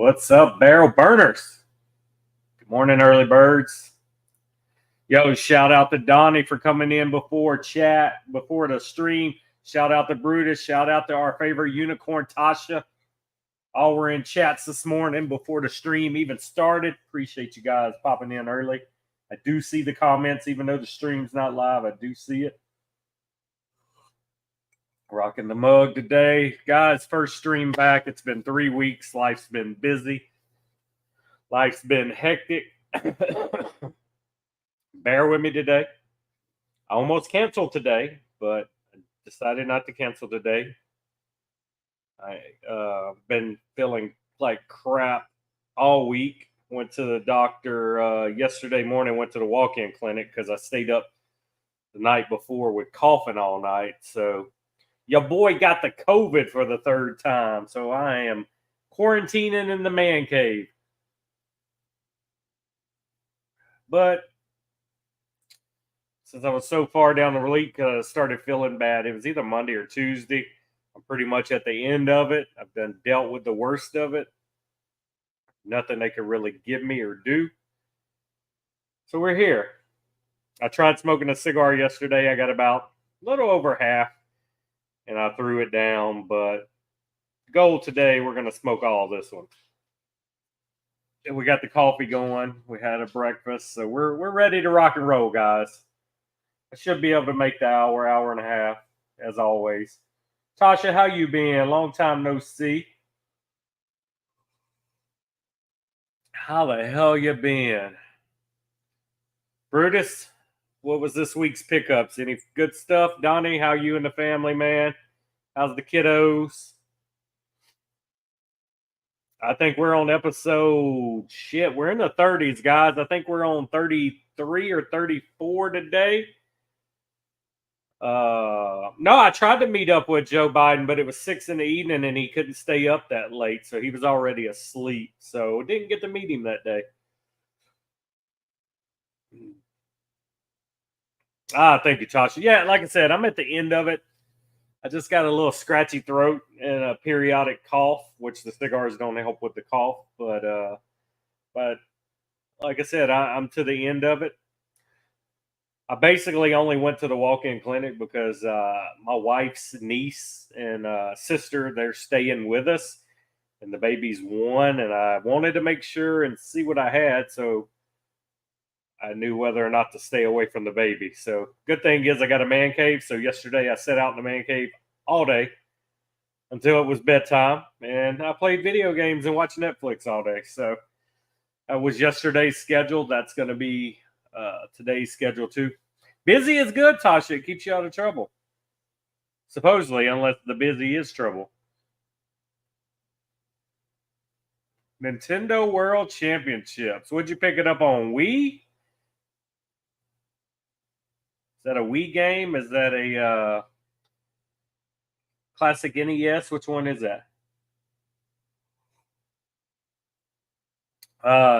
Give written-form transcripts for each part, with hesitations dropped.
What's up, barrel burners? Good morning, early birds. Yo, shout out to Donnie for coming in before the stream. Shout out to Brutus. Shout out to our favorite unicorn, Tasha. All were in chats this morning before the stream even started. Appreciate you guys popping in early. I do see the comments, even though the stream's not live. I do see it. Rocking the mug today. Guys, first stream back. It's been 3 weeks. Life's been busy. Life's been hectic. Bear with me today. I almost canceled today, but I decided not to cancel today. I've been feeling like crap all week. Went to the doctor yesterday morning, went to the walk-in clinic because I stayed up the night before with coughing all night. So your boy got the COVID for the third time. So I am quarantining in the man cave. But since I was so far down the week, I started feeling bad. It was either Monday or Tuesday. I'm pretty much at the end of it. I've done dealt with the worst of it. Nothing they could really give me or do. So we're here. I tried smoking a cigar yesterday. I got about a little over half, and I threw it down. But goal today, we're going to smoke all this one. And we got the coffee going. We had a breakfast. So we're ready to rock and roll, guys. I should be able to make the hour and a half, as always. Tasha, how you been? Long time no see. How the hell you been? Brutus, what was this week's pickups? Any good stuff? Donnie, how you and the family, man? How's the kiddos? I think we're on episode, we're in the 30s, guys. I think we're on 33 or 34 today. No, I tried to meet up with Joe Biden, but it was 6 in the evening and he couldn't stay up that late. So he was already asleep. So didn't get to meet him that day. Thank you, Tasha. Yeah, like I said, I'm at the end of it. I just got a little scratchy throat and a periodic cough, which the cigars don't help with the cough. But like I said, I'm to the end of it. I basically only went to the walk-in clinic because my wife's niece and sister, they're staying with us, and the baby's 1, and I wanted to make sure and see what I had, so I knew whether or not to stay away from the baby. So good thing is I got a man cave, so yesterday I sat out in the man cave all day until it was bedtime, and I played video games and watched Netflix all day. So that was yesterday's schedule. That's going to be today's schedule too. Busy is good, Tasha. It keeps you out of trouble. Supposedly, unless the busy is trouble. Nintendo World Championships. Would you pick it up on Wii? Is that a Wii game? Is that a classic NES? Which one is that?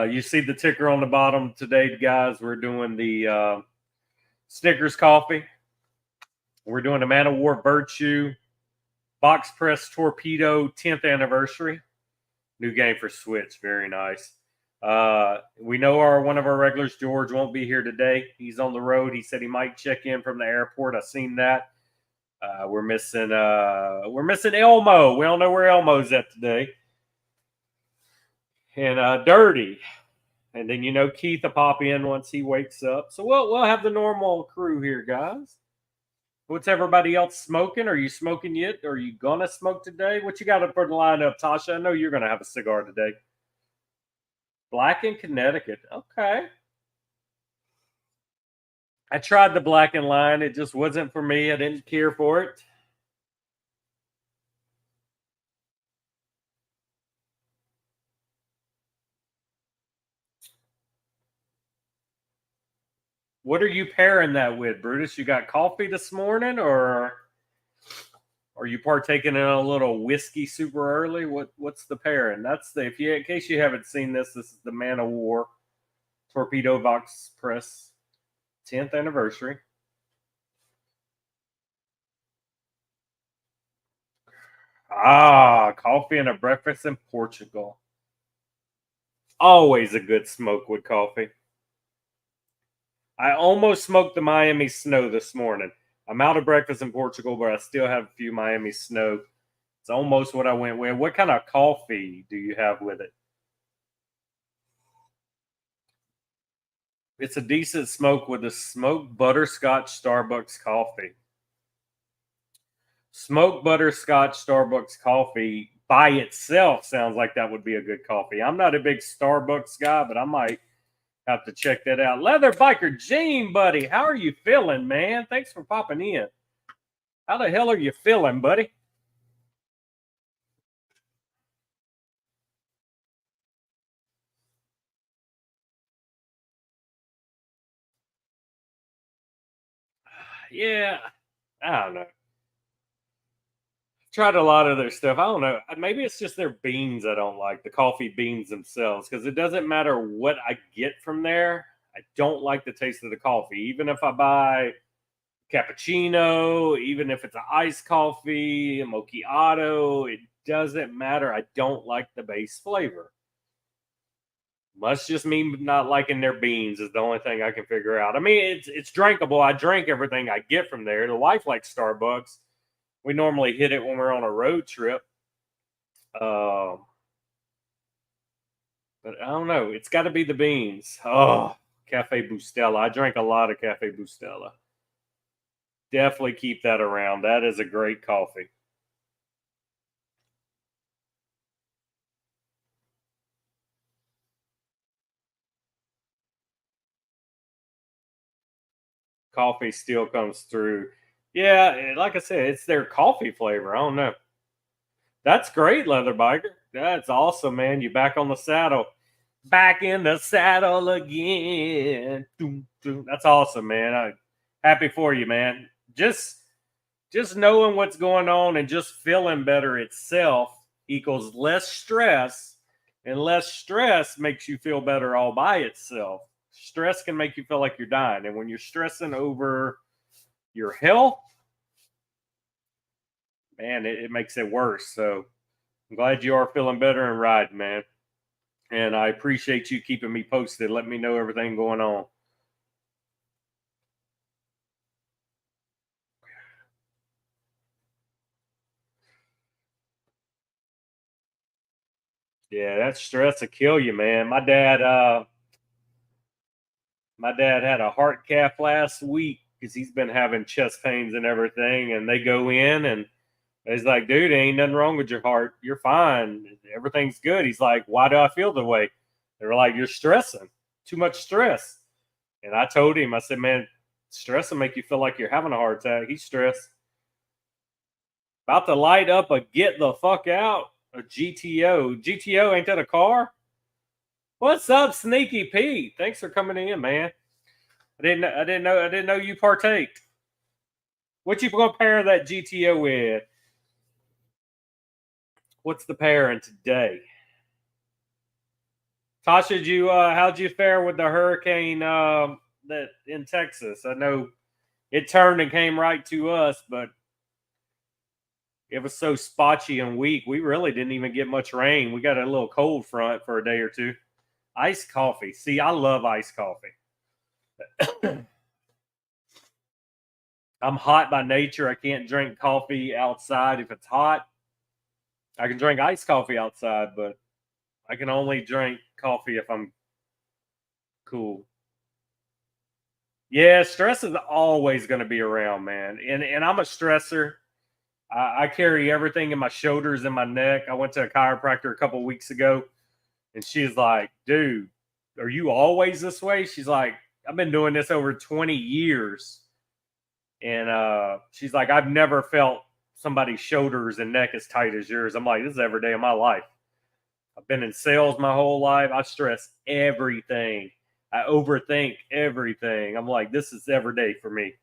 You see the ticker on the bottom today, guys. We're doing the Snickers coffee. We're doing the Man of War Virtue Box Press Torpedo 10th anniversary. New game for Switch. Very nice. We know one of our regulars, George, won't be here today. He's on the road. He said he might check in from the airport. I've seen that. We're missing Elmo. We don't know where Elmo's at today. And Dirty. And then, Keith will pop in once he wakes up. So we'll have the normal crew here, guys. What's everybody else smoking? Are you smoking yet? Are you going to smoke today? What you got up for the lineup, Tasha? I know you're going to have a cigar today. Black in Connecticut. Okay. I tried the Black and Line. It just wasn't for me. I didn't care for it. What are you pairing that with, Brutus? You got coffee this morning, or are you partaking in a little whiskey super early? What's the pairing? That's in case you haven't seen this is the Man of War Torpedo Box Press 10th anniversary. Coffee and a breakfast in Portugal. Always a good smoke with coffee. I almost smoked the Miami Snow this morning. I'm out of breakfast in Portugal, but I still have a few Miami Snow. It's almost what I went with. What kind of coffee do you have with it? It's a decent smoke with a smoked butterscotch Starbucks coffee. Smoked butterscotch Starbucks coffee by itself sounds like that would be a good coffee. I'm not a big Starbucks guy, but I might have to check that out. Leather Biker Gene, buddy, how are you feeling, man? Thanks for popping in. How the hell are you feeling, buddy? Yeah, I don't know. Tried a lot of their stuff. I don't know. Maybe it's just their beans I don't like, the coffee beans themselves, because it doesn't matter what I get from there. I don't like the taste of the coffee. Even if I buy cappuccino, even if it's an iced coffee, a macchiato, it doesn't matter. I don't like the base flavor. Must just mean not liking their beans is the only thing I can figure out. I mean, it's drinkable. I drink everything I get from there. The wife likes Starbucks. We normally hit it when we're on a road trip. Um, but I don't know. It's got to be the beans. Oh, Cafe Bustelo. I drank a lot of Cafe Bustelo. Definitely keep that around. That is a great coffee. Coffee still comes through. Yeah, like I said, it's their coffee flavor. I don't know. That's great, Leather Biker. That's awesome, man. You back on the saddle. Back in the saddle again. Doom, doom. That's awesome, man. Happy for you, man. Just knowing what's going on and just feeling better itself equals less stress, and less stress makes you feel better all by itself. Stress can make you feel like you're dying, and when you're stressing over your health, man, it makes it worse. So I'm glad you are feeling better and riding, man. And I appreciate you keeping me posted. Let me know everything going on. Yeah, that stress will kill you, man. My dad had a heart cath last week because he's been having chest pains and everything. And they go in and he's like, dude, ain't nothing wrong with your heart. You're fine. Everything's good. He's like, why do I feel the way? They were like, you're stressing. Too much stress. And I told him, I said, man, stress will make you feel like you're having a heart attack. He's stressed. About to light up a get the fuck out a GTO. GTO, ain't that a car? What's up, Sneaky Pete? Thanks for coming in, man. I didn't know you partaked. What you gonna pair that GTO with? What's the pairing today? Tasha, did you how'd you fare with the hurricane that in Texas? I know it turned and came right to us, but it was so spotchy and weak. We really didn't even get much rain. We got a little cold front for a day or two. Iced coffee. See, I love iced coffee. I'm hot by nature. I can't drink coffee outside if it's hot. I can drink iced coffee outside, but I can only drink coffee if I'm cool. Yeah, stress is always going to be around, man. And I'm a stressor. I carry everything in my shoulders and my neck. I went to a chiropractor a couple weeks ago, and she's like, "Dude, are you always this way?" She's like, "I've been doing this over 20 years." And she's like, I've never felt somebody's shoulders and neck as tight as yours. I'm like, this is every day of my life. I've been in sales my whole life. I stress everything. I overthink everything. I'm like, this is every day for me.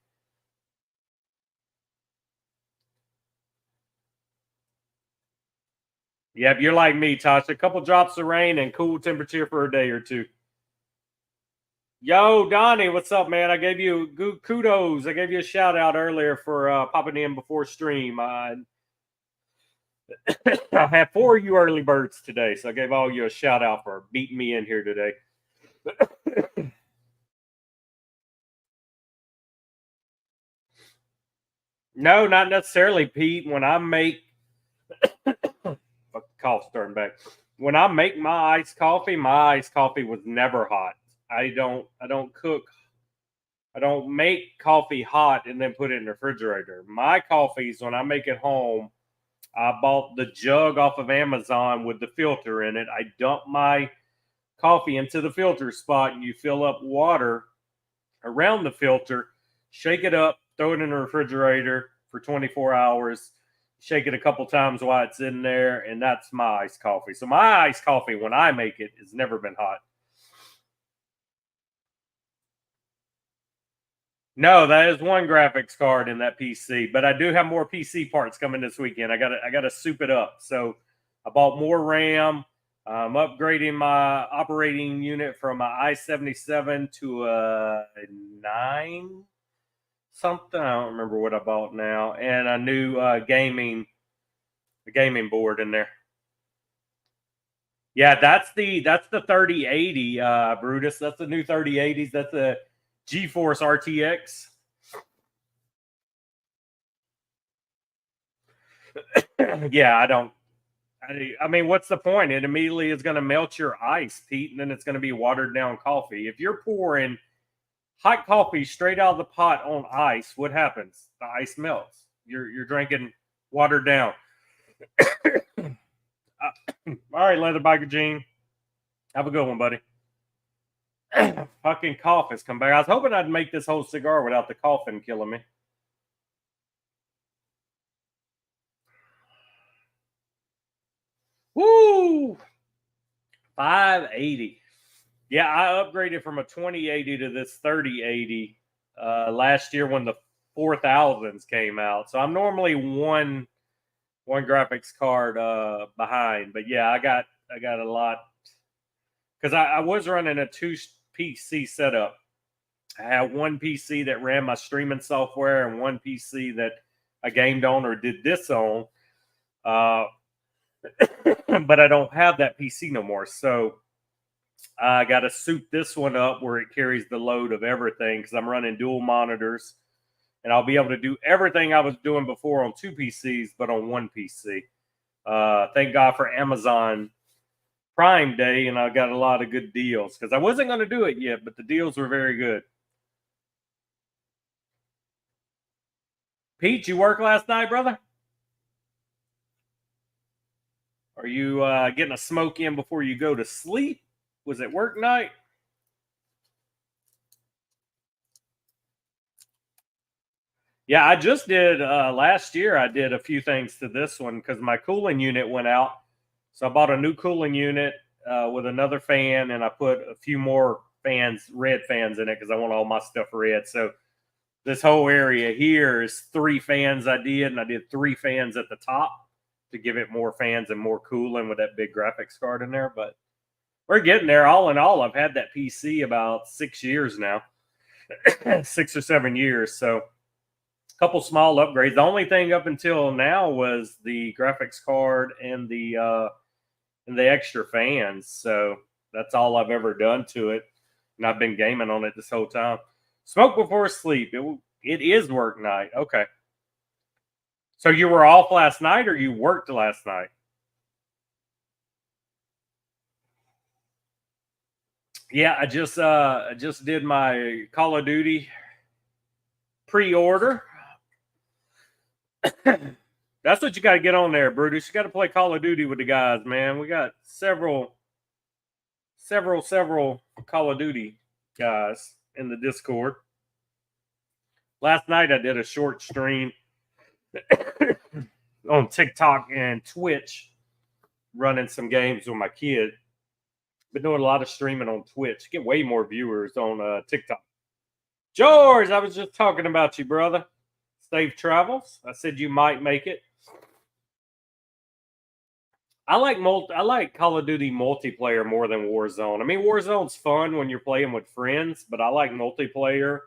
Yep, you're like me, Tasha. A couple drops of rain and cool temperature for a day or two. Yo, Donnie, what's up, man? I gave you kudos. I gave you a shout out earlier for popping in before stream. I have 4 of you early birds today, so I gave all you a shout out for beating me in here today. No, not necessarily, Pete. When I make cough starting back. When I make my iced coffee was never hot. I don't cook. I don't make coffee hot and then put it in the refrigerator. My coffees, when I make it home, I bought the jug off of Amazon with the filter in it. I dump my coffee into the filter spot and you fill up water around the filter, shake it up, throw it in the refrigerator for 24 hours, shake it a couple times while it's in there, and that's my iced coffee. So my iced coffee, when I make it, has never been hot. No, that is one graphics card in that PC, but I do have more PC parts coming this weekend. I got to soup it up. So I bought more RAM. I'm upgrading my operating unit from a i7 to a 9 something. I don't remember what I bought now, and a new gaming board in there. Yeah, that's the 3080 Brutus. That's the new 3080s. That's the GeForce RTX. Yeah, I don't. I mean, what's the point? It immediately is going to melt your ice, Pete, and then it's going to be watered down coffee. If you're pouring hot coffee straight out of the pot on ice, what happens? The ice melts. You're drinking watered down. All right, Leatherbiker Gene. Have a good one, buddy. Fucking cough has come back. I was hoping I'd make this whole cigar without the coughing killing me. Woo! 580. Yeah, I upgraded from a 2080 to this 3080 last year when the 4000s came out. So I'm normally one graphics card behind, but yeah, I got a lot because I was running a 2 PC setup. I had one PC that ran my streaming software and one PC that I gamed on or did this on. But I don't have that PC no more. So I got to suit this one up where it carries the load of everything because I'm running dual monitors. And I'll be able to do everything I was doing before on 2 PCs, but on one PC. Thank God for Amazon Prime Day, and I got a lot of good deals because I wasn't going to do it yet, but the deals were very good. Pete, you work last night, brother? Are you getting a smoke in before you go to sleep? Was it work night? Yeah, I just did last year. I did a few things to this one because my cooling unit went out. So I bought a new cooling unit with another fan, and I put a few more fans, red fans in it because I want all my stuff red. So this whole area here is 3 fans I did, and I did 3 fans at the top to give it more fans and more cooling with that big graphics card in there. But we're getting there. All in all, I've had that PC about 6 years now, 6 or 7 years. So a couple small upgrades. The only thing up until now was the graphics card and the extra fans. So that's all I've ever done to it, and I've been gaming on it this whole time. Smoke before sleep. It is work night. Okay. So you were off last night, or you worked last night? Yeah, I just did my Call of Duty pre-order. That's what you got to get on there, Brutus. You got to play Call of Duty with the guys, man. We got several Call of Duty guys in the Discord. Last night I did a short stream on TikTok and Twitch, running some games with my kid. Been doing a lot of streaming on Twitch. Get way more viewers on TikTok. George, I was just talking about you, brother. Safe travels. I said you might make it. I like Call of Duty multiplayer more than Warzone. I mean, Warzone's fun when you're playing with friends, but I like multiplayer.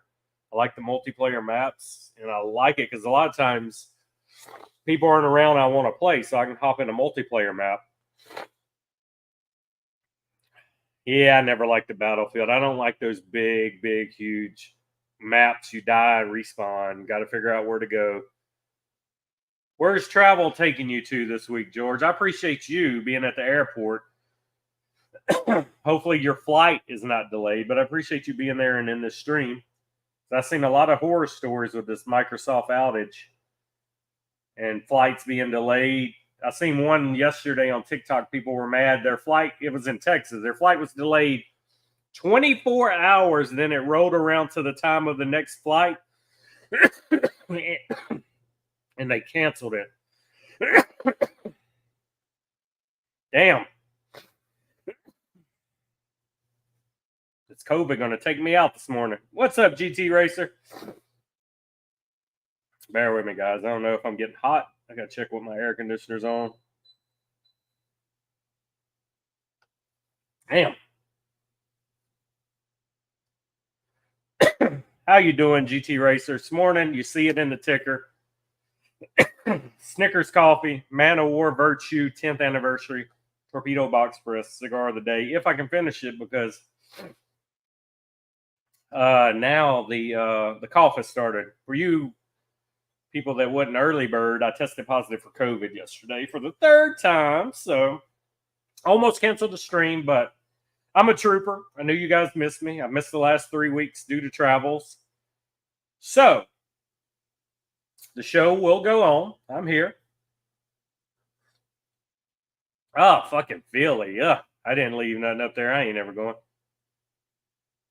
I like the multiplayer maps, and I like it because a lot of times people aren't around I want to play, so I can hop in a multiplayer map. Yeah, I never liked the Battlefield. I don't like those big, huge maps. You die and respawn. Got to figure out where to go. Where's travel taking you to this week, George? I appreciate you being at the airport. Hopefully your flight is not delayed, but I appreciate you being there and in this stream. I've seen a lot of horror stories with this Microsoft outage and flights being delayed. I seen one yesterday on TikTok. People were mad. Their flight, it was in Texas. Their flight was delayed 24 hours. Then it rolled around to the time of the next flight. And they canceled it. Damn. It's COVID going to take me out this morning. What's up, GT Racer? Bear with me, guys. I don't know if I'm getting hot. I got to check what my air conditioner's on. Damn. How you doing, GT Racer? This morning, you see it in the ticker. Snickers Coffee, Man of War Virtue, 10th anniversary, Torpedo Box Press, cigar of the day. If I can finish it, because now the cough has started. For you people that wasn't early bird, I tested positive for COVID yesterday for the third time. So almost canceled the stream, but I'm a trooper. I knew you guys missed me. I missed the last 3 weeks due to travels. So the show will go on. I'm here. Oh, fucking Philly. Yeah. I didn't leave nothing up there. I ain't never going.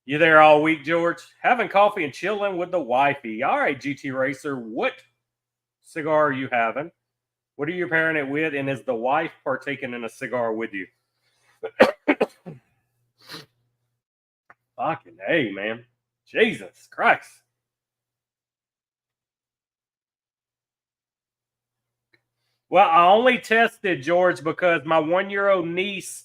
You there all week, George? Having coffee and chilling with the wifey. All right, GT Racer. What cigar are you having? What are you pairing it with? And is the wife partaking in a cigar with you? Fucking hey, man. Jesus Christ. Well, I only tested, George, because my 1-year-old niece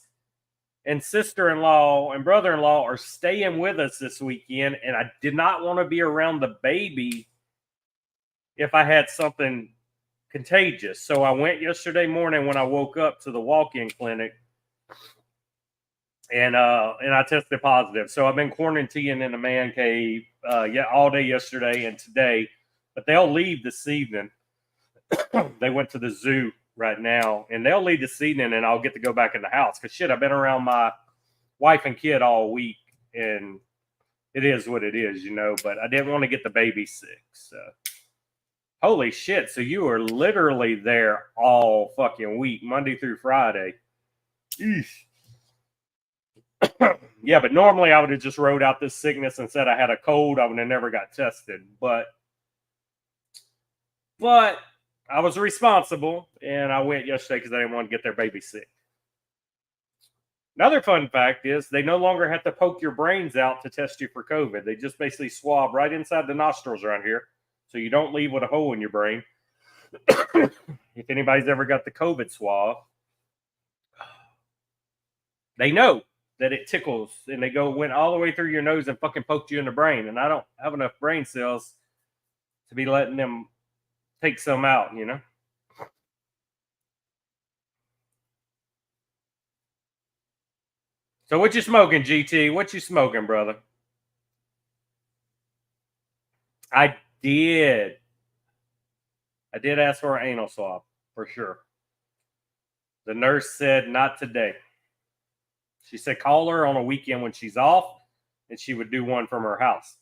and sister-in-law and brother-in-law are staying with us this weekend, and I did not want to be around the baby if I had something contagious. So I went yesterday morning when I woke up to the walk-in clinic, and I tested positive. So I've been quarantining in the man cave all day yesterday and today, but they'll leave this evening. They went to the zoo right now, and they'll leave this evening, and I'll get to go back in the house. Because shit, I've been around my wife and kid all week, and it is what it is, you know. But I didn't want to get the baby sick. So, holy shit! So you were literally there all fucking week, Monday through Friday. Eesh. Yeah, but normally I would have just wrote out this sickness and said I had a cold. I would have never got tested, but I was responsible, and I went yesterday because I didn't want to get their baby sick. Another fun fact is they no longer have to poke your brains out to test you for COVID. They just basically swab right inside the nostrils around here, so you don't leave with a hole in your brain. If anybody's ever got the COVID swab, they know that it tickles, and they went all the way through your nose and fucking poked you in the brain. And I don't have enough brain cells to be letting them take some out, you know. So what you smoking, GT? What you smoking, brother? I did ask for an anal swab for sure. The nurse said not today. She said call her on a weekend when she's off, and she would do one from her house.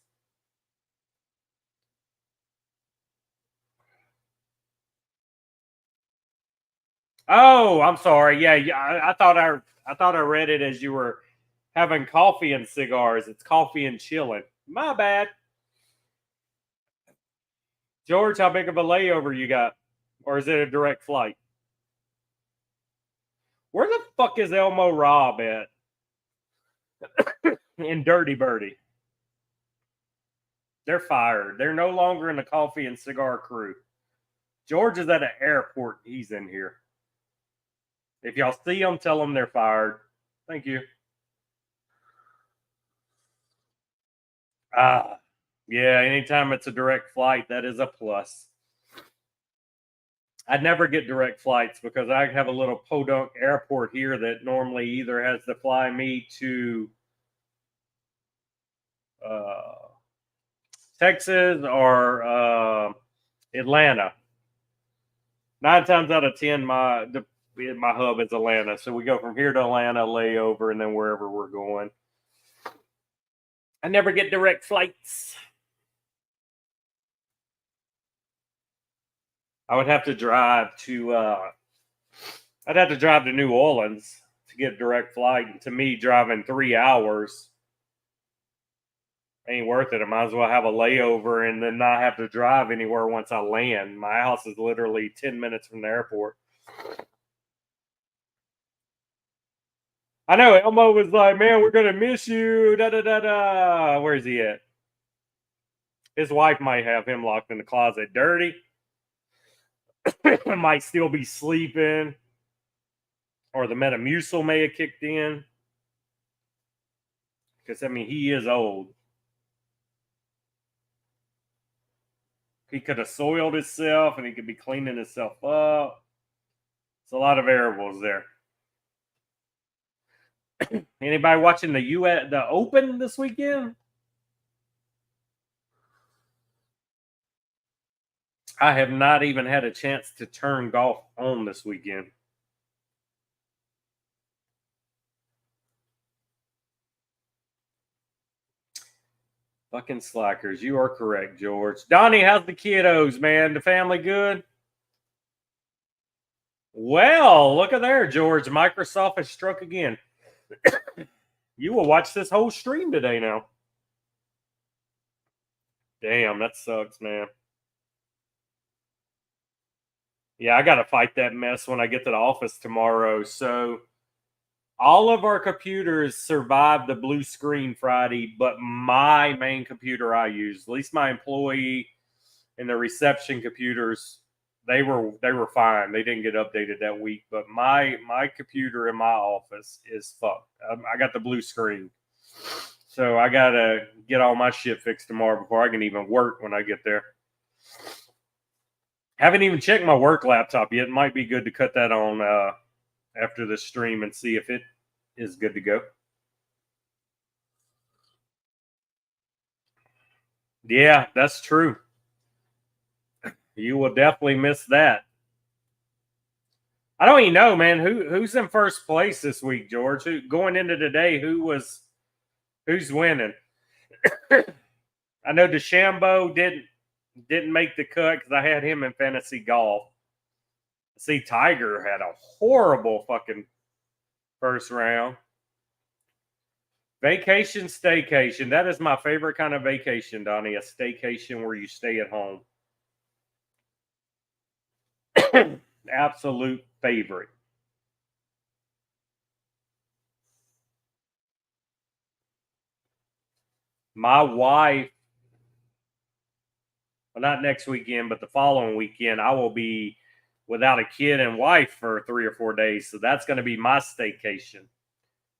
Oh, I'm sorry. Yeah, I thought I read it as you were having coffee and cigars. It's coffee and chilling. My bad. George, how big of a layover you got? Or is it a direct flight? Where the fuck is Elmo Rob at? In Dirty Birdie. They're fired. They're no longer in the coffee and cigar crew. George is at an airport. He's in here. If y'all see them, tell them they're fired. Thank you. Yeah, anytime it's a direct flight, that is a plus. I never get direct flights because I have a little podunk airport here that normally either has to fly me to uh, Texas or Atlanta. 9 times out of 10, my hub is Atlanta, so we go from here to Atlanta, layover, and then wherever we're going. I never get direct flights. I would have to drive to. I'd have to drive to New Orleans to get a direct flight. And to me, driving 3 hours ain't worth it. I might as well have a layover and then not have to drive anywhere once I land. My house is literally 10 minutes from the airport. I know Elmo was like, "Man, we're gonna miss you." Da da da da. Where's he at? His wife might have him locked in the closet, dirty. Might still be sleeping, or the Metamucil may have kicked in. Because I mean, he is old. He could have soiled himself, and he could be cleaning himself up. It's a lot of variables there. Anybody watching the Open this weekend? I have not even had a chance to turn golf on this weekend. Fucking slackers. You are correct, George. Donnie, how's the kiddos, man? The family good? Well, look at there, George. Microsoft has struck again. You will watch this whole stream today now. Damn, that sucks, man. Yeah, I got to fight that mess when I get to the office tomorrow. So, all of our computers survived the blue screen Friday, but my main computer I use, at least my employee and the reception computers, they were fine. They didn't get updated that week, but my computer in my office is fucked. I got the blue screen, so I gotta get all my shit fixed tomorrow before I can even work when I get there. Haven't even checked my work laptop yet. It might be good to cut that on after the stream and see if it is good to go. Yeah, that's true. You will definitely miss that. I don't even know, man. Who's in first place this week, George? Who going into today? Who's winning? I know DeChambeau didn't make the cut because I had him in fantasy golf. See, Tiger had a horrible fucking first round. Vacation, staycation. That is my favorite kind of vacation, Donnie. A staycation where you stay at home. Absolute favorite. My wife, well, not next weekend, but the following weekend, I will be without a kid and wife for 3 or 4 days. So that's going to be my staycation.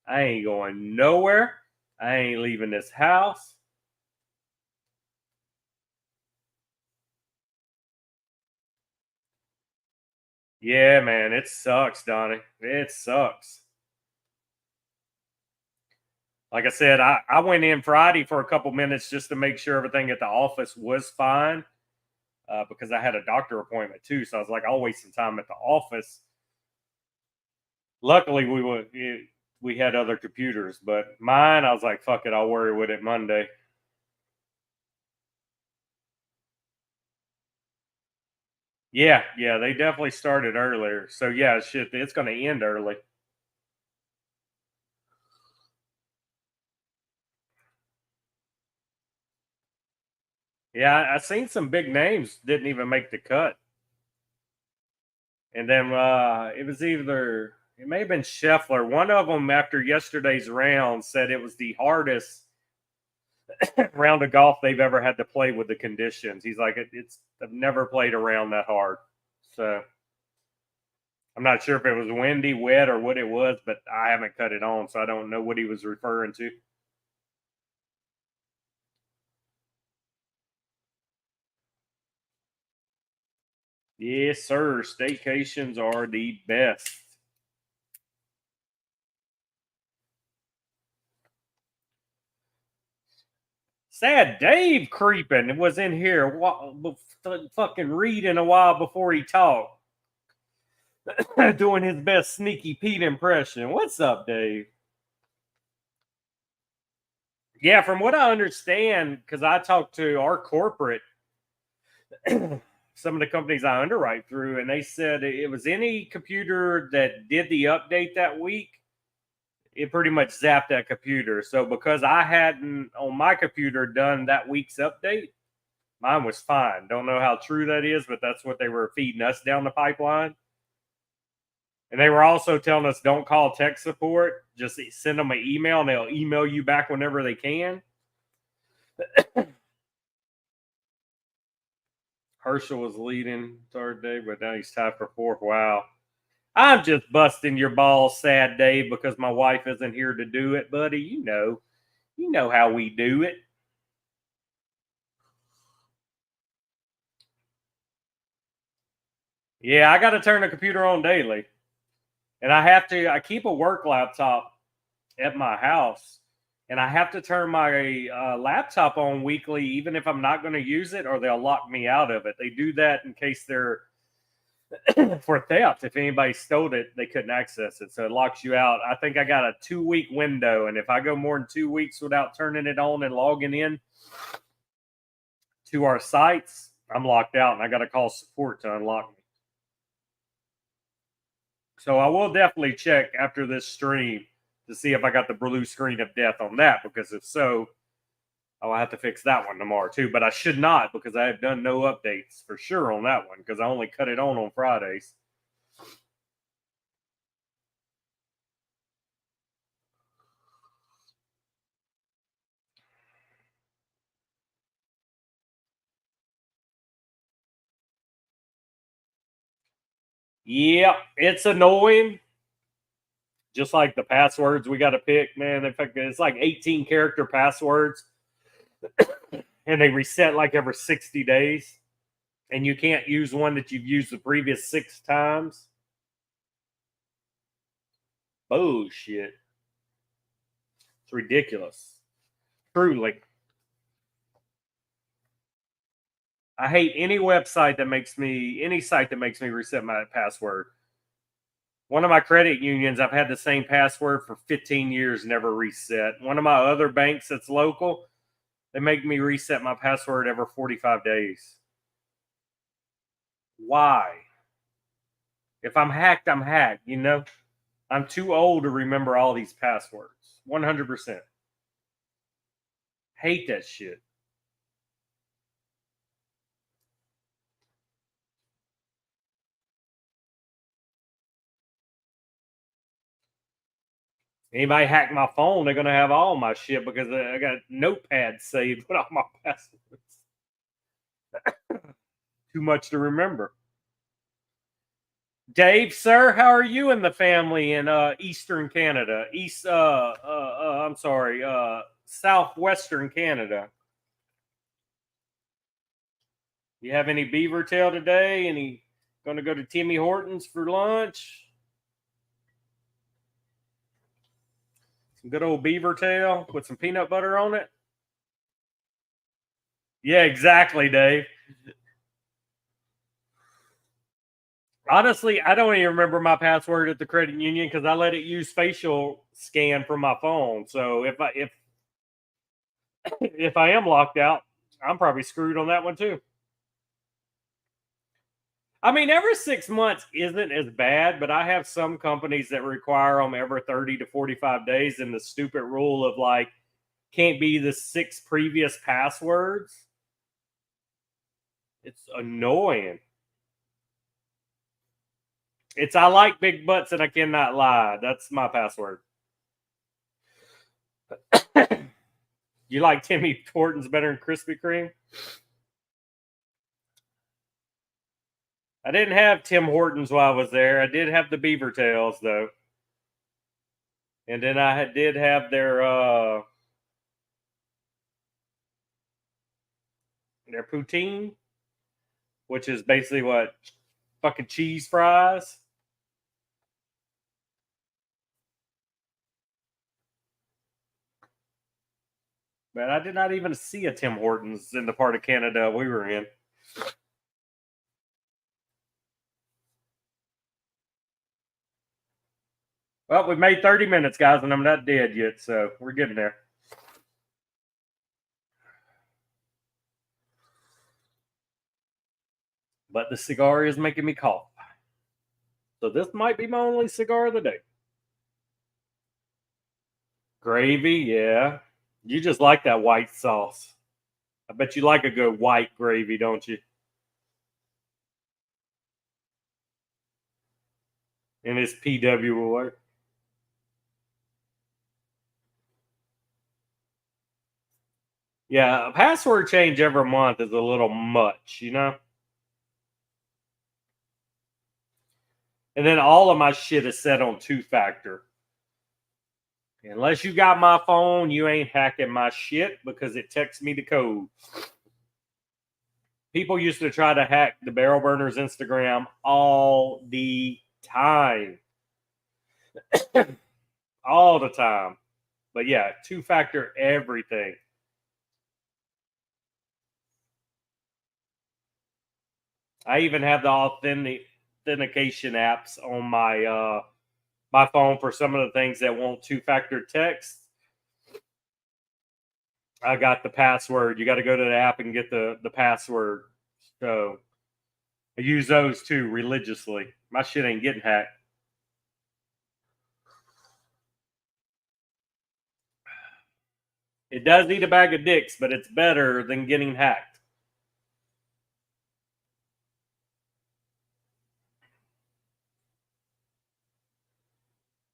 I ain't going nowhere. I ain't leaving this house. Yeah, man, it sucks, Donnie. It sucks. Like I said, I went in Friday for a couple minutes just to make sure everything at the office was fine because I had a doctor appointment too. So I was like, I'll waste some time at the office. Luckily, we had other computers, but mine, I was like, fuck it, I'll worry with it Monday. Yeah, they definitely started earlier. So yeah, shit, it's going to end early. Yeah, I seen some big names didn't even make the cut. And then it may have been Scheffler. One of them after yesterday's round said it was the hardest round of golf they've ever had to play with the conditions. He's like, I've never played a round that hard. So I'm not sure if it was windy, wet, or what it was, but I haven't cut it on, so I don't know what he was referring to. Yes, sir. Staycations are the best. Sad Dave creeping was in here fucking reading a while before he talked, doing his best sneaky Pete impression. What's up, Dave? Yeah, from what I understand, because I talked to our corporate, some of the companies I underwrite through, and they said it was any computer that did the update that week, it pretty much zapped that computer. So because I hadn't on my computer done that week's update, mine was fine. Don't know how true that is, but that's what they were feeding us down the pipeline. And they were also telling us don't call tech support, just send them an email and they'll email you back whenever they can. Herschel was leading third day, but now he's tied for fourth. Wow. I'm just busting your balls, sad Dave, because my wife isn't here to do it, buddy. You know how we do it. Yeah, I got to turn the computer on daily. And I keep a work laptop at my house, and I have to turn my laptop on weekly, even if I'm not going to use it, or they'll lock me out of it. They do that in case they're for theft. If anybody stole it, they couldn't access it, so it locks you out. I think I got a 2-week window, and if I go more than 2 weeks without turning it on and logging in to our sites, I'm locked out, and I got to call support to unlock me. So I will definitely check after this stream to see if I got the blue screen of death on that, because if so, I'll have to fix that one tomorrow too. But I should not, because I have done no updates for sure on that one, because I only cut it on Fridays. Yeah, it's annoying. Just like the passwords we got to pick, man. In fact, it's like 18 character passwords, and they reset like every 60 days. And you can't use one that you've used the previous 6 times. Bullshit. It's ridiculous. Truly. I hate any site that makes me reset my password. One of my credit unions, I've had the same password for 15 years, never reset. One of my other banks that's local, they make me reset my password every 45 days. Why? If I'm hacked, I'm hacked, you know? I'm too old to remember all these passwords. 100%. Hate that shit. Anybody hack my phone, they're gonna have all my shit because I got notepads saved with all my passwords. Too much to remember. Dave, sir, how are you and the family in Eastern Canada? I'm sorry, Southwestern Canada. You have any beaver tail today? Any going to go to Timmy Hortons for lunch? Some good old beaver tail with some peanut butter on it. Yeah, exactly, Dave. Honestly, I don't even remember my password at the credit union because I let it use facial scan from my phone. So if I am locked out, I'm probably screwed on that one too. I mean, every 6 months isn't as bad, but I have some companies that require them every 30 to 45 days. And the stupid rule of like, can't be the 6 previous passwords. It's annoying. It's I like big butts and I cannot lie. That's my password. You like Timmy Hortons better than Krispy Kreme? I didn't have Tim Hortons while I was there. I did have the beaver tails though. And then did have their poutine, which is basically what fucking cheese fries. But I did not even see a Tim Hortons in the part of Canada we were in. Well, we made 30 minutes, guys, and I'm not dead yet, so we're getting there. But the cigar is making me cough. So this might be my only cigar of the day. Gravy, yeah. You just like that white sauce. I bet you like a good white gravy, don't you? And it's PW work. Yeah, a password change every month is a little much, you know? And then all of my shit is set on two-factor. Unless you got my phone, you ain't hacking my shit because it texts me the code. People used to try to hack the Barrel Burners Instagram all the time. All the time. But yeah, two-factor everything. I even have the authentication apps on my my phone for some of the things that want two-factor text. I got the password. You got to go to the app and get the password. So I use those too religiously. My shit ain't getting hacked. It does eat a bag of dicks, but it's better than getting hacked.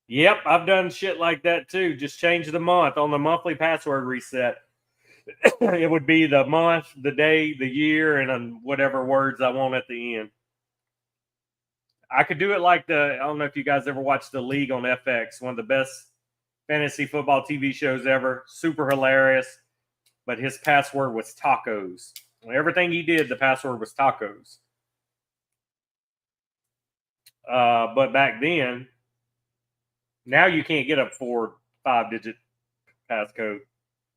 Yep, I've done shit like that too. Just change the month on the monthly password reset. It would be the month, the day, the year, and whatever words I want at the end. I could do it like I don't know if you guys ever watched The League on FX, one of the best fantasy football TV shows ever. Super hilarious. But his password was tacos. Everything he did, the password was tacos. But back then, now you can't get a 4-5-digit passcode.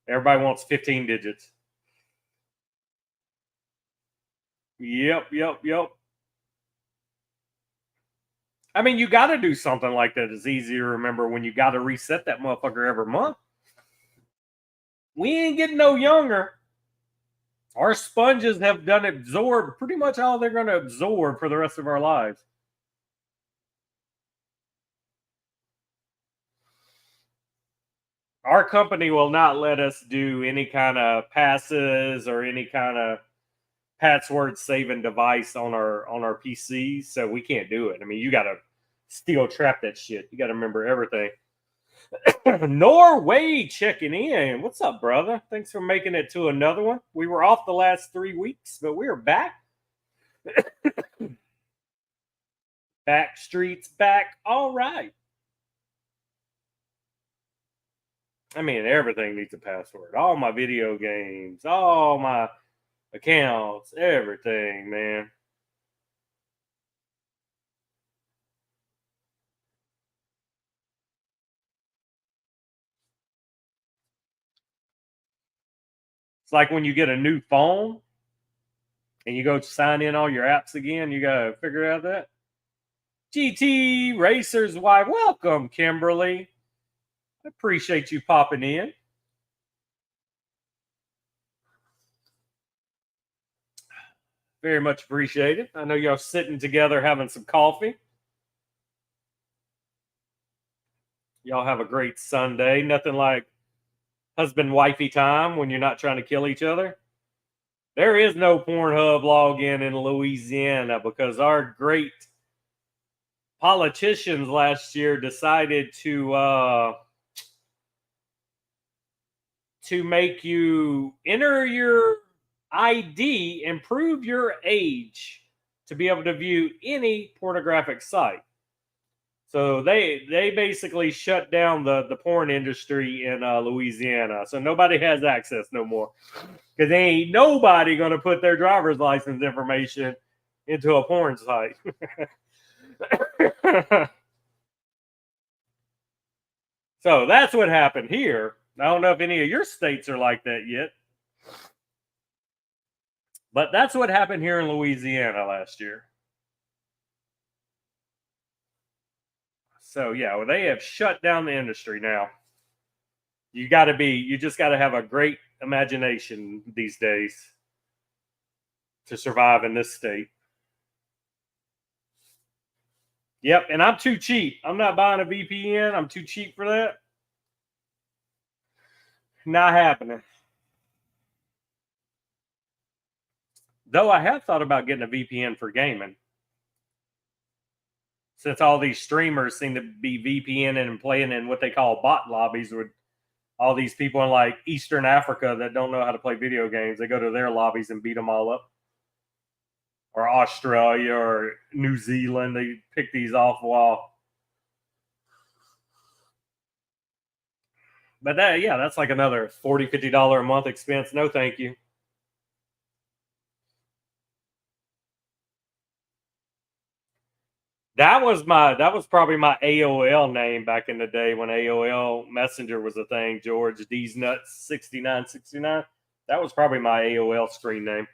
Everybody wants 15 digits. Yep. I mean, you got to do something like that. It's easy to remember when you got to reset that motherfucker every month. We ain't getting no younger. Our sponges have done absorb pretty much all they're going to absorb for the rest of our lives. Our company will not let us do any kind of passes or any kind of password saving device on our PCs, so we can't do it. I mean, you got to steel trap that shit. You got to remember everything. Norway checking in. What's up, brother? Thanks for making it to another one. We were off the last 3 weeks, but we are back. Back streets back. All right. I mean, everything needs a password. All my video games, all my accounts, everything, man. It's like when you get a new phone and you go sign in all your apps again, you got to figure out that. GT Racers, why, welcome, Kimberly. I appreciate you popping in. Very much appreciated. I know y'all sitting together having some coffee. Y'all have a great Sunday. Nothing like husband-wifey time when you're not trying to kill each other. There is no Pornhub login in Louisiana because our great politicians last year decided to make you enter your ID and prove your age to be able to view any pornographic site. So they basically shut down the porn industry in Louisiana. So nobody has access no more because ain't nobody going to put their driver's license information into a porn site. So that's what happened here. I don't know if any of your states are like that yet, but that's what happened here in Louisiana last year. So yeah, well, they have shut down the industry now. You just got to have a great imagination these days to survive in this state. Yep, and I'm too cheap. I'm not buying a VPN. I'm too cheap for that. Not happening. Though I have thought about getting a VPN for gaming. Since all these streamers seem to be VPNing and playing in what they call bot lobbies with all these people in like Eastern Africa that don't know how to play video games. They go to their lobbies and beat them all up. Or Australia or New Zealand. They pick these off while. But that's like another $40, $50 a month expense. No, thank you. That was probably my AOL name back in the day when AOL Messenger was a thing. George D's Nuts 6969. That was probably my AOL screen name.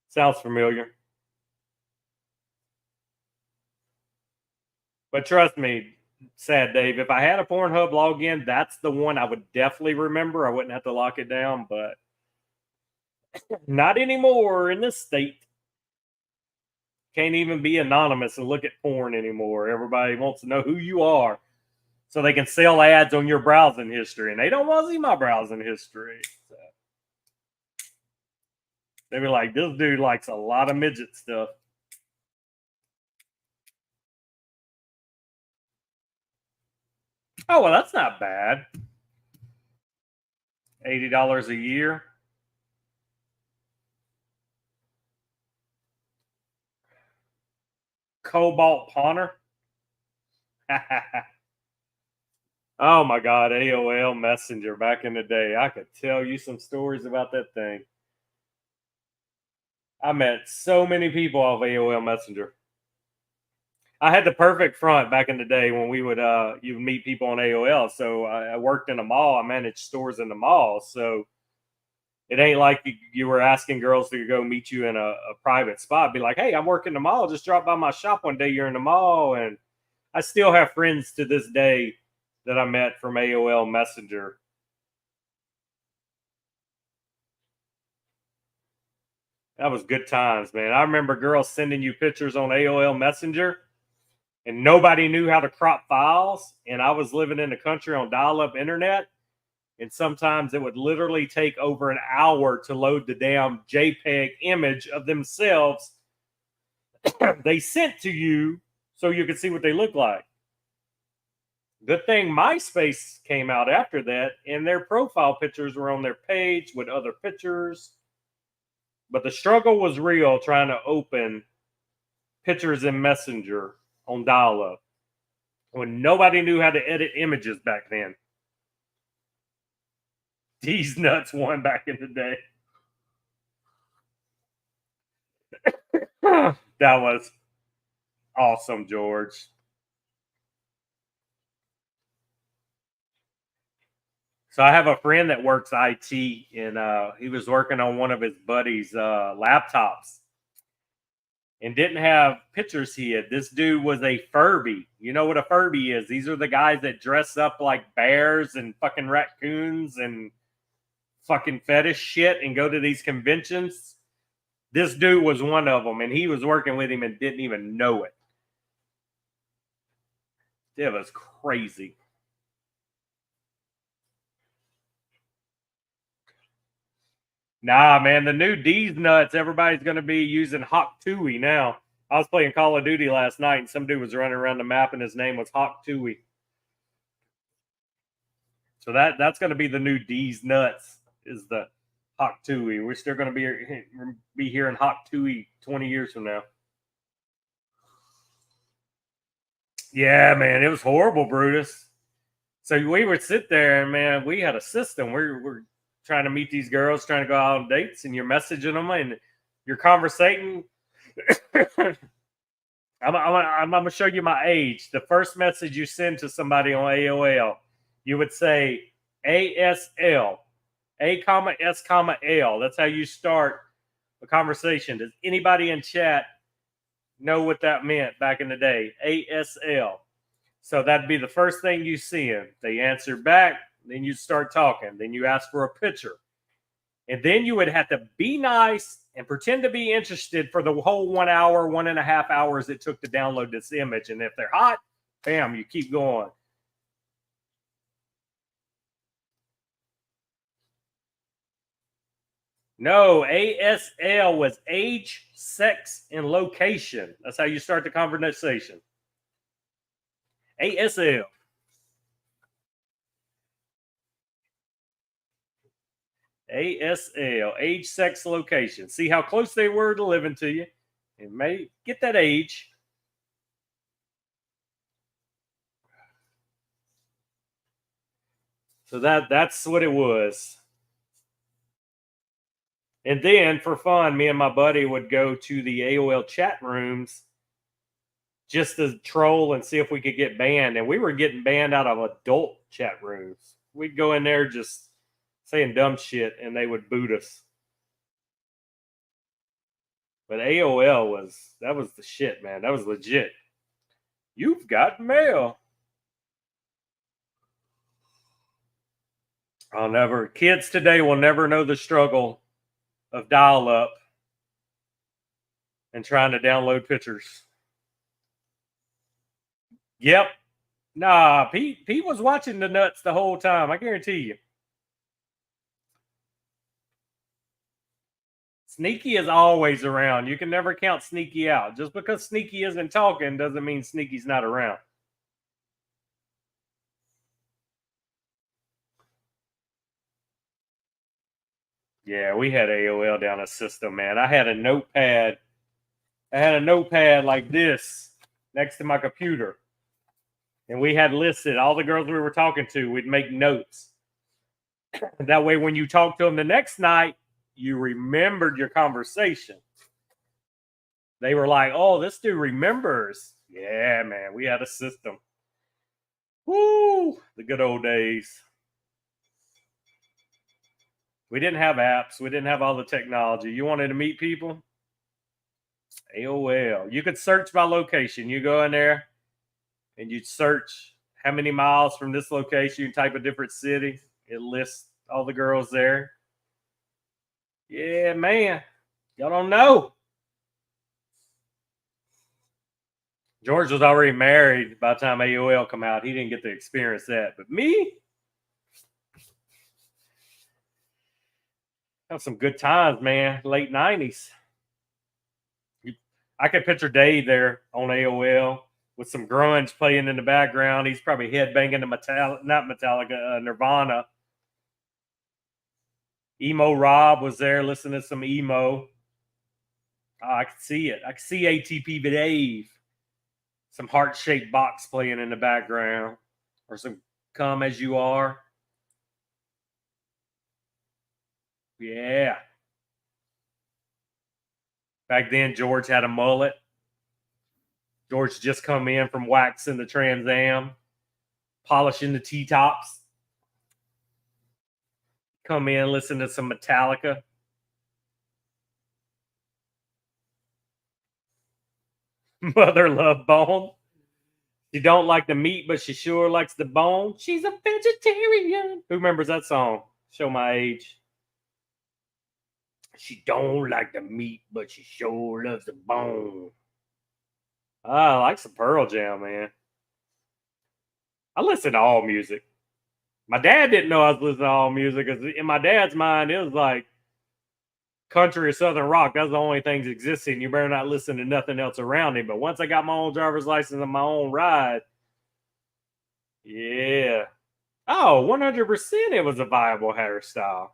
Sounds familiar. But trust me, Sad Dave, if I had a Pornhub login, that's the one I would definitely remember. I wouldn't have to lock it down, but not anymore in this state. Can't even be anonymous and look at porn anymore. Everybody wants to know who you are so they can sell ads on your browsing history. And they don't want to see my browsing history. So they were like, this dude likes a lot of midget stuff. Oh, well, that's not bad. $80 a year. Cobalt Pawner. Oh my God, AOL Messenger back in the day. I could tell you some stories about that thing. I met so many people off AOL Messenger. I had the perfect front back in the day when we would you would meet people on AOL. So I worked in a mall. I managed stores in the mall. So it ain't like you were asking girls to go meet you in a private spot. Be like, hey, I'm working the mall. Just drop by my shop one day. You're in the mall. And I still have friends to this day that I met from AOL Messenger. That was good times, man. I remember girls sending you pictures on AOL Messenger and nobody knew how to crop files. And I was living in the country on dial-up internet. And sometimes it would literally take over an hour to load the damn JPEG image of themselves they sent to you so you could see what they look like. Good thing MySpace came out after that, and their profile pictures were on their page with other pictures. But the struggle was real trying to open pictures in Messenger on dial-up when nobody knew how to edit images back then. These nuts won back in the day. That was awesome, George. So I have a friend that works IT, and he was working on one of his buddies' laptops and didn't have pictures he had. This dude was a Furby. You know what a Furby is? These are the guys that dress up like bears and fucking raccoons and fucking fetish shit and go to these conventions. This dude was one of them, and he was working with him and didn't even know it. It was crazy. Nah, man, the new D's nuts, everybody's going to be using Hawk Tui now. I was playing Call of Duty last night, and some dude was running around the map, and his name was Hawk Tui. So that's going to be the new D's nuts, is the Hawk Tui. We're still going to be hearing Hawk Tui 20 years from now. Yeah, man, it was horrible, Brutus. So we would sit there, and man, we had a system. We're trying to meet these girls, trying to go out on dates, and you're messaging them, and you're conversating I'm going to show you my age. The first message you send to somebody on AOL, you would say ASL, A comma S comma L. That's how you start a conversation. Does anybody in chat know what that meant back in the day? ASL. So that'd be the first thing you see them. They answer back, then you start talking. Then you ask for a picture. And then you would have to be nice and pretend to be interested for the whole 1 hour, 1.5 hours it took to download this image. And if they're hot, bam, you keep going. No, ASL was age, sex, and location. That's how you start the conversation. ASL. ASL, age, sex, location. See how close they were to living to you, and may get that age. So that's what it was. And then for fun, me and my buddy would go to the AOL chat rooms just to troll and see if we could get banned. And we were getting banned out of adult chat rooms. We'd go in there just saying dumb shit and they would boot us. But AOL was the shit, man. That was legit. You've got mail. Kids today will never know the struggle of dial up and trying to download pictures. Yep. Nah, Pete was watching the nuts the whole time. I guarantee you. Sneaky is always around. You can never count Sneaky out. Just because Sneaky isn't talking doesn't mean Sneaky's not around. Yeah, we had AOL down a system, man. I had a notepad like this next to my computer. And we had listed all the girls we were talking to. We'd make notes. That way, when you talk to them the next night, you remembered your conversation. They were like, oh, this dude remembers. Yeah, man, we had a system. Woo, the good old days. We didn't have apps. We didn't have all the technology. You wanted to meet people? AOL. You could search by location. You go in there and you'd search how many miles from this location, you type a different city. It lists all the girls there. Yeah, man. Y'all don't know. George was already married by the time AOL come out. He didn't get to experience that. But me, have some good times, man. Late 90s. I could picture Dave there on AOL with some grunge playing in the background. He's probably headbanging to Nirvana. Emo Rob was there listening to some emo. Oh, I could see it. I could see ATP Dave. Some heart-shaped box playing in the background. Or some Come As You Are. Yeah. Back then, George had a mullet. George just come in from waxing the Trans Am, polishing the T-tops. Come in, listen to some Metallica. Mother Love Bone. She don't like the meat, but she sure likes the bone. She's a vegetarian. Who remembers that song? Show my age. She don't like the meat, but she sure loves the bone. I like some Pearl Jam, man. I listen to all music. My dad didn't know I was listening to all music because in my dad's mind, it was like country or southern rock. That's the only things existing. You better not listen to nothing else around him. But once I got my own driver's license and my own ride, yeah. Oh, 100% it was a viable hairstyle.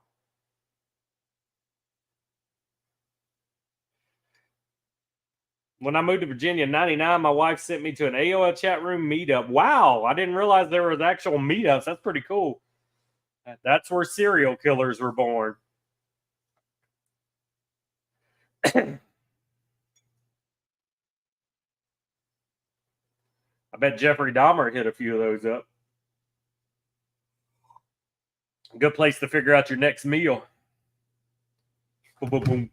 When I moved to Virginia in 99, my wife sent me to an AOL chat room meetup. Wow, I didn't realize there was actual meetups. That's pretty cool. That's where serial killers were born. I bet Jeffrey Dahmer hit a few of those up. Good place to figure out your next meal. Boom, boom, boom.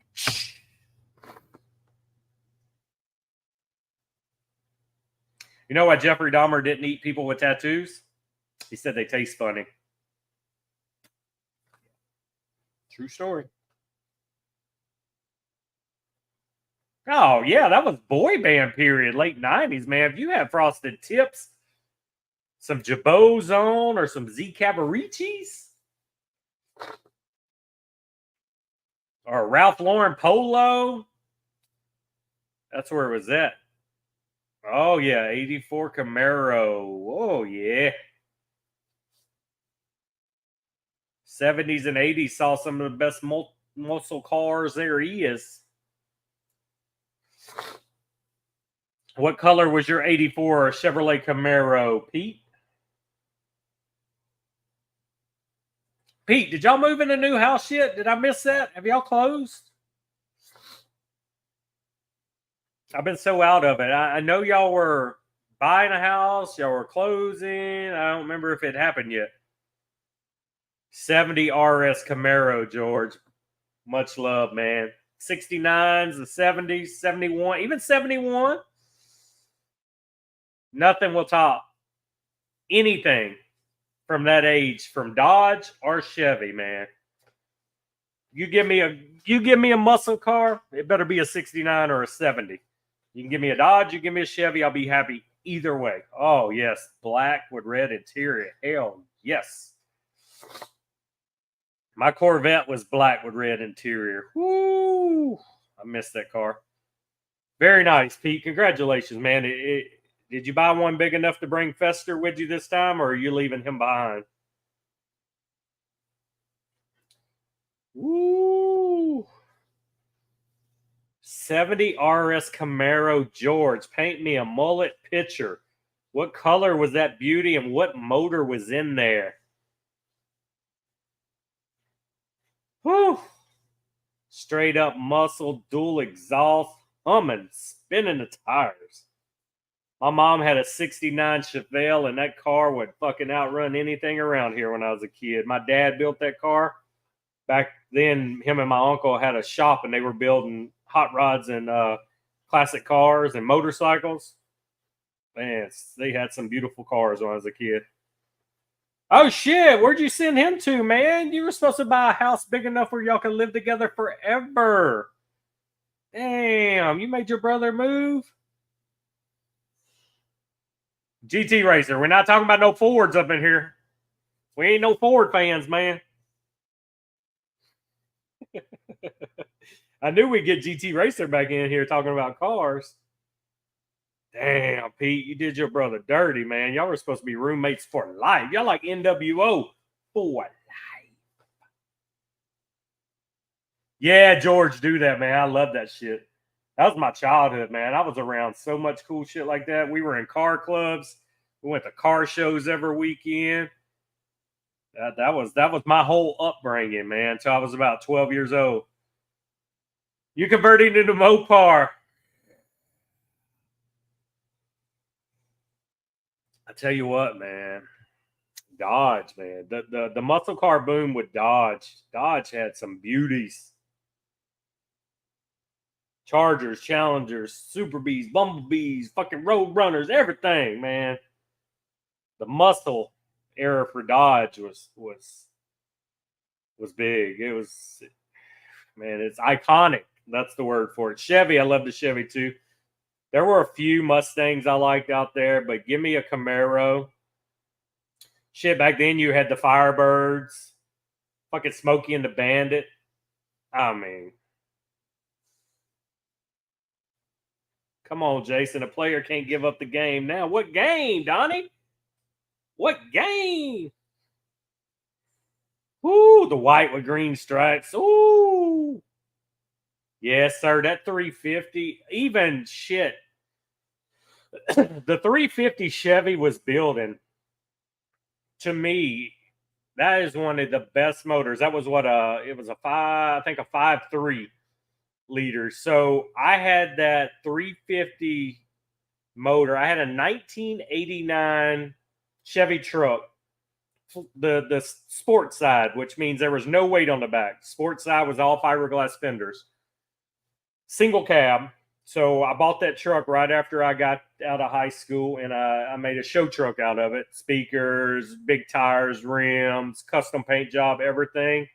You know why Jeffrey Dahmer didn't eat people with tattoos? He said they taste funny. True story. Oh, yeah, that was boy band period, late 90s, man. If you had frosted tips, some Jabots on, or some Z Cabaricis, or a Ralph Lauren polo, that's where it was at. Oh, yeah, 84 Camaro. Oh, yeah. 70s and 80s saw some of the best muscle cars there is. What color was your 84 Chevrolet Camaro, Pete? Pete, did y'all move in a new house yet? Did I miss that? Have y'all closed? I've been so out of it. I know y'all were buying a house, y'all were closing. I don't remember if it happened yet. 70 RS Camaro, George. Much love, man. 69s, the 70s, 71, even 71. Nothing will top anything from that age from Dodge or Chevy, man. You give me a muscle car, it better be a 69 or a 70. You can give me a Dodge, you give me a Chevy, I'll be happy either way. Oh, yes. Black with red interior. Hell, yes. My Corvette was black with red interior. Woo! I missed that car. Very nice, Pete. Congratulations, man. Did you buy one big enough to bring Fester with you this time, or are you leaving him behind? Woo! 70 RS Camaro, George. Paint me a mullet picture. What color was that beauty, and what motor was in there? Whew. Straight up muscle, dual exhaust, humming, spinning the tires. My mom had a 69 Chevelle, and that car would fucking outrun anything around here when I was a kid. My dad built that car. Back then, him and my uncle had a shop, and they were building hot rods and classic cars and motorcycles. Man, they had some beautiful cars when I was a kid. Oh, shit. Where'd you send him to, man? You were supposed to buy a house big enough where y'all can live together forever. Damn, you made your brother move? GT Racer. We're not talking about no Fords up in here. We ain't no Ford fans, man. I knew we'd get GT Racer back in here talking about cars. Damn, Pete, you did your brother dirty, man. Y'all were supposed to be roommates for life. Y'all like NWO for life. Yeah, George, do that, man. I love that shit. That was my childhood, man. I was around so much cool shit like that. We were in car clubs. We went to car shows every weekend. That was my whole upbringing, man, until I was about 12 years old. You converting into Mopar. I tell you what, man. Dodge, man. The muscle car boom with Dodge. Dodge had some beauties. Chargers, Challengers, Super Bees, Bumblebees, fucking Road Runners, everything, man. The muscle era for Dodge was big. It was, man, it's iconic. That's the word for it. Chevy, I love the Chevy too. There were a few Mustangs I liked out there, but give me a Camaro. Shit, back then you had the Firebirds, fucking Smokey and the Bandit. I mean, come on, Jason. A player can't give up the game now. What game, Donnie? What game? Ooh, the white with green stripes. Ooh. Yes, sir. That 350, even shit. The 350 Chevy was building. To me, that is one of the best motors. That was what it was a 5.3 liter. So I had that 350 motor. I had a 1989 Chevy truck, the sports side, which means there was no weight on the back. Sports side was all fiberglass fenders, single cab. So I bought that truck right after I got out of high school, and I made a show truck out of it. Speakers, big tires, rims, custom paint job, everything.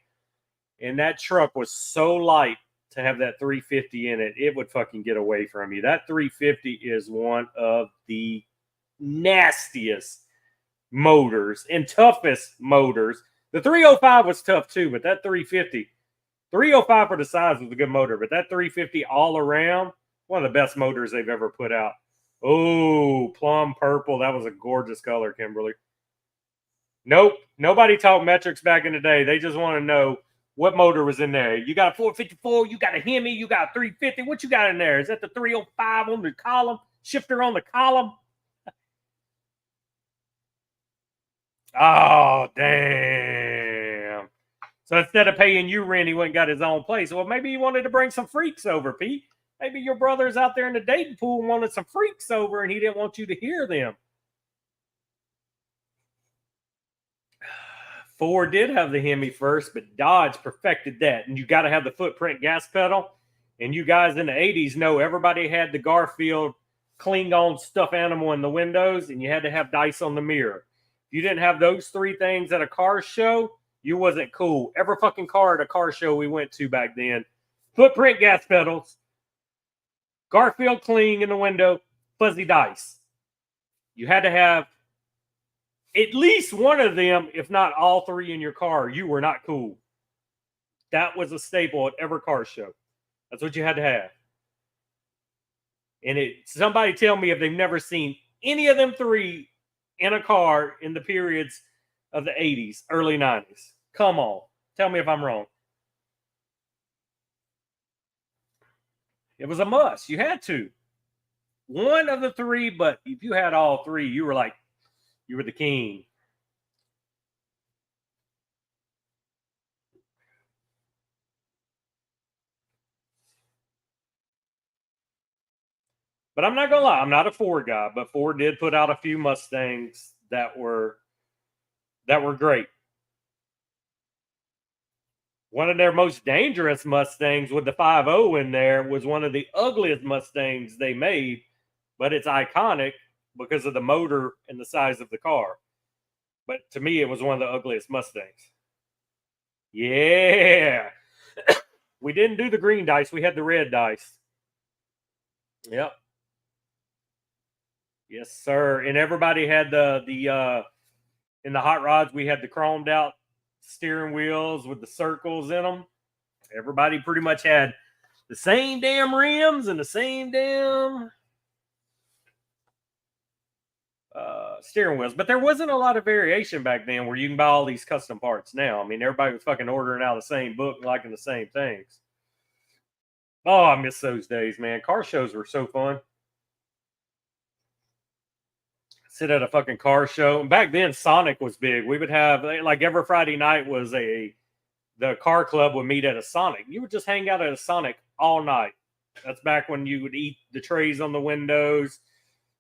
And that truck was so light to have that 350 in it, it would fucking get away from you. That 350 is one of the nastiest motors and toughest motors. The 305 was tough too, but that 305 for the size was a good motor, but that 350 all around, one of the best motors they've ever put out. Oh, plum purple. That was a gorgeous color, Kimberly. Nope. Nobody taught metrics back in the day. They just want to know what motor was in there. You got a 454, you got a Hemi, you got a 350. What you got in there? Is that the 305 on the column? Shifter on the column? Oh, damn. So instead of paying you rent, he went and got his own place. Well, maybe he wanted to bring some freaks over, Pete. Maybe your brother's out there in the dating pool and wanted some freaks over, and he didn't want you to hear them. Ford did have the Hemi first, but Dodge perfected that. And you got to have the footprint gas pedal. And you guys in the 80s know everybody had the Garfield Klingon stuffed animal in the windows, and you had to have dice on the mirror. If you didn't have those three things at a car show, you wasn't cool. Every fucking car at a car show we went to back then, footprint gas pedals, Garfield Kling in the window, fuzzy dice. You had to have at least one of them, if not all three in your car. You were not cool. That was a staple at every car show. That's what you had to have. And somebody tell me if they've never seen any of them three in a car in the periods of the 80s, early 90s. Come on. Tell me if I'm wrong. It was a must. You had to. One of the three, but if you had all three, you were the king. But I'm not gonna lie, I'm not a Ford guy, but Ford did put out a few Mustangs that were great. One of their most dangerous Mustangs with the 5.0 in there was one of the ugliest Mustangs they made, but it's iconic because of the motor and the size of the car. But to me, it was one of the ugliest Mustangs. Yeah. We didn't do the green dice. We had the red dice. Yep. Yes, sir. And everybody had in the hot rods, we had the chromed out steering wheels with the circles in them. Everybody pretty much had the same damn rims and the same damn steering wheels. But there wasn't a lot of variation back then where you can buy all these custom parts now. I mean, everybody was fucking ordering out the same book and liking the same things. Oh, I miss those days, man. Car shows were so fun. Sit at a fucking car show. And back then, Sonic was big. We would have, like, every Friday night was the car club would meet at a Sonic. You would just hang out at a Sonic all night. That's back when you would eat the trays on the windows.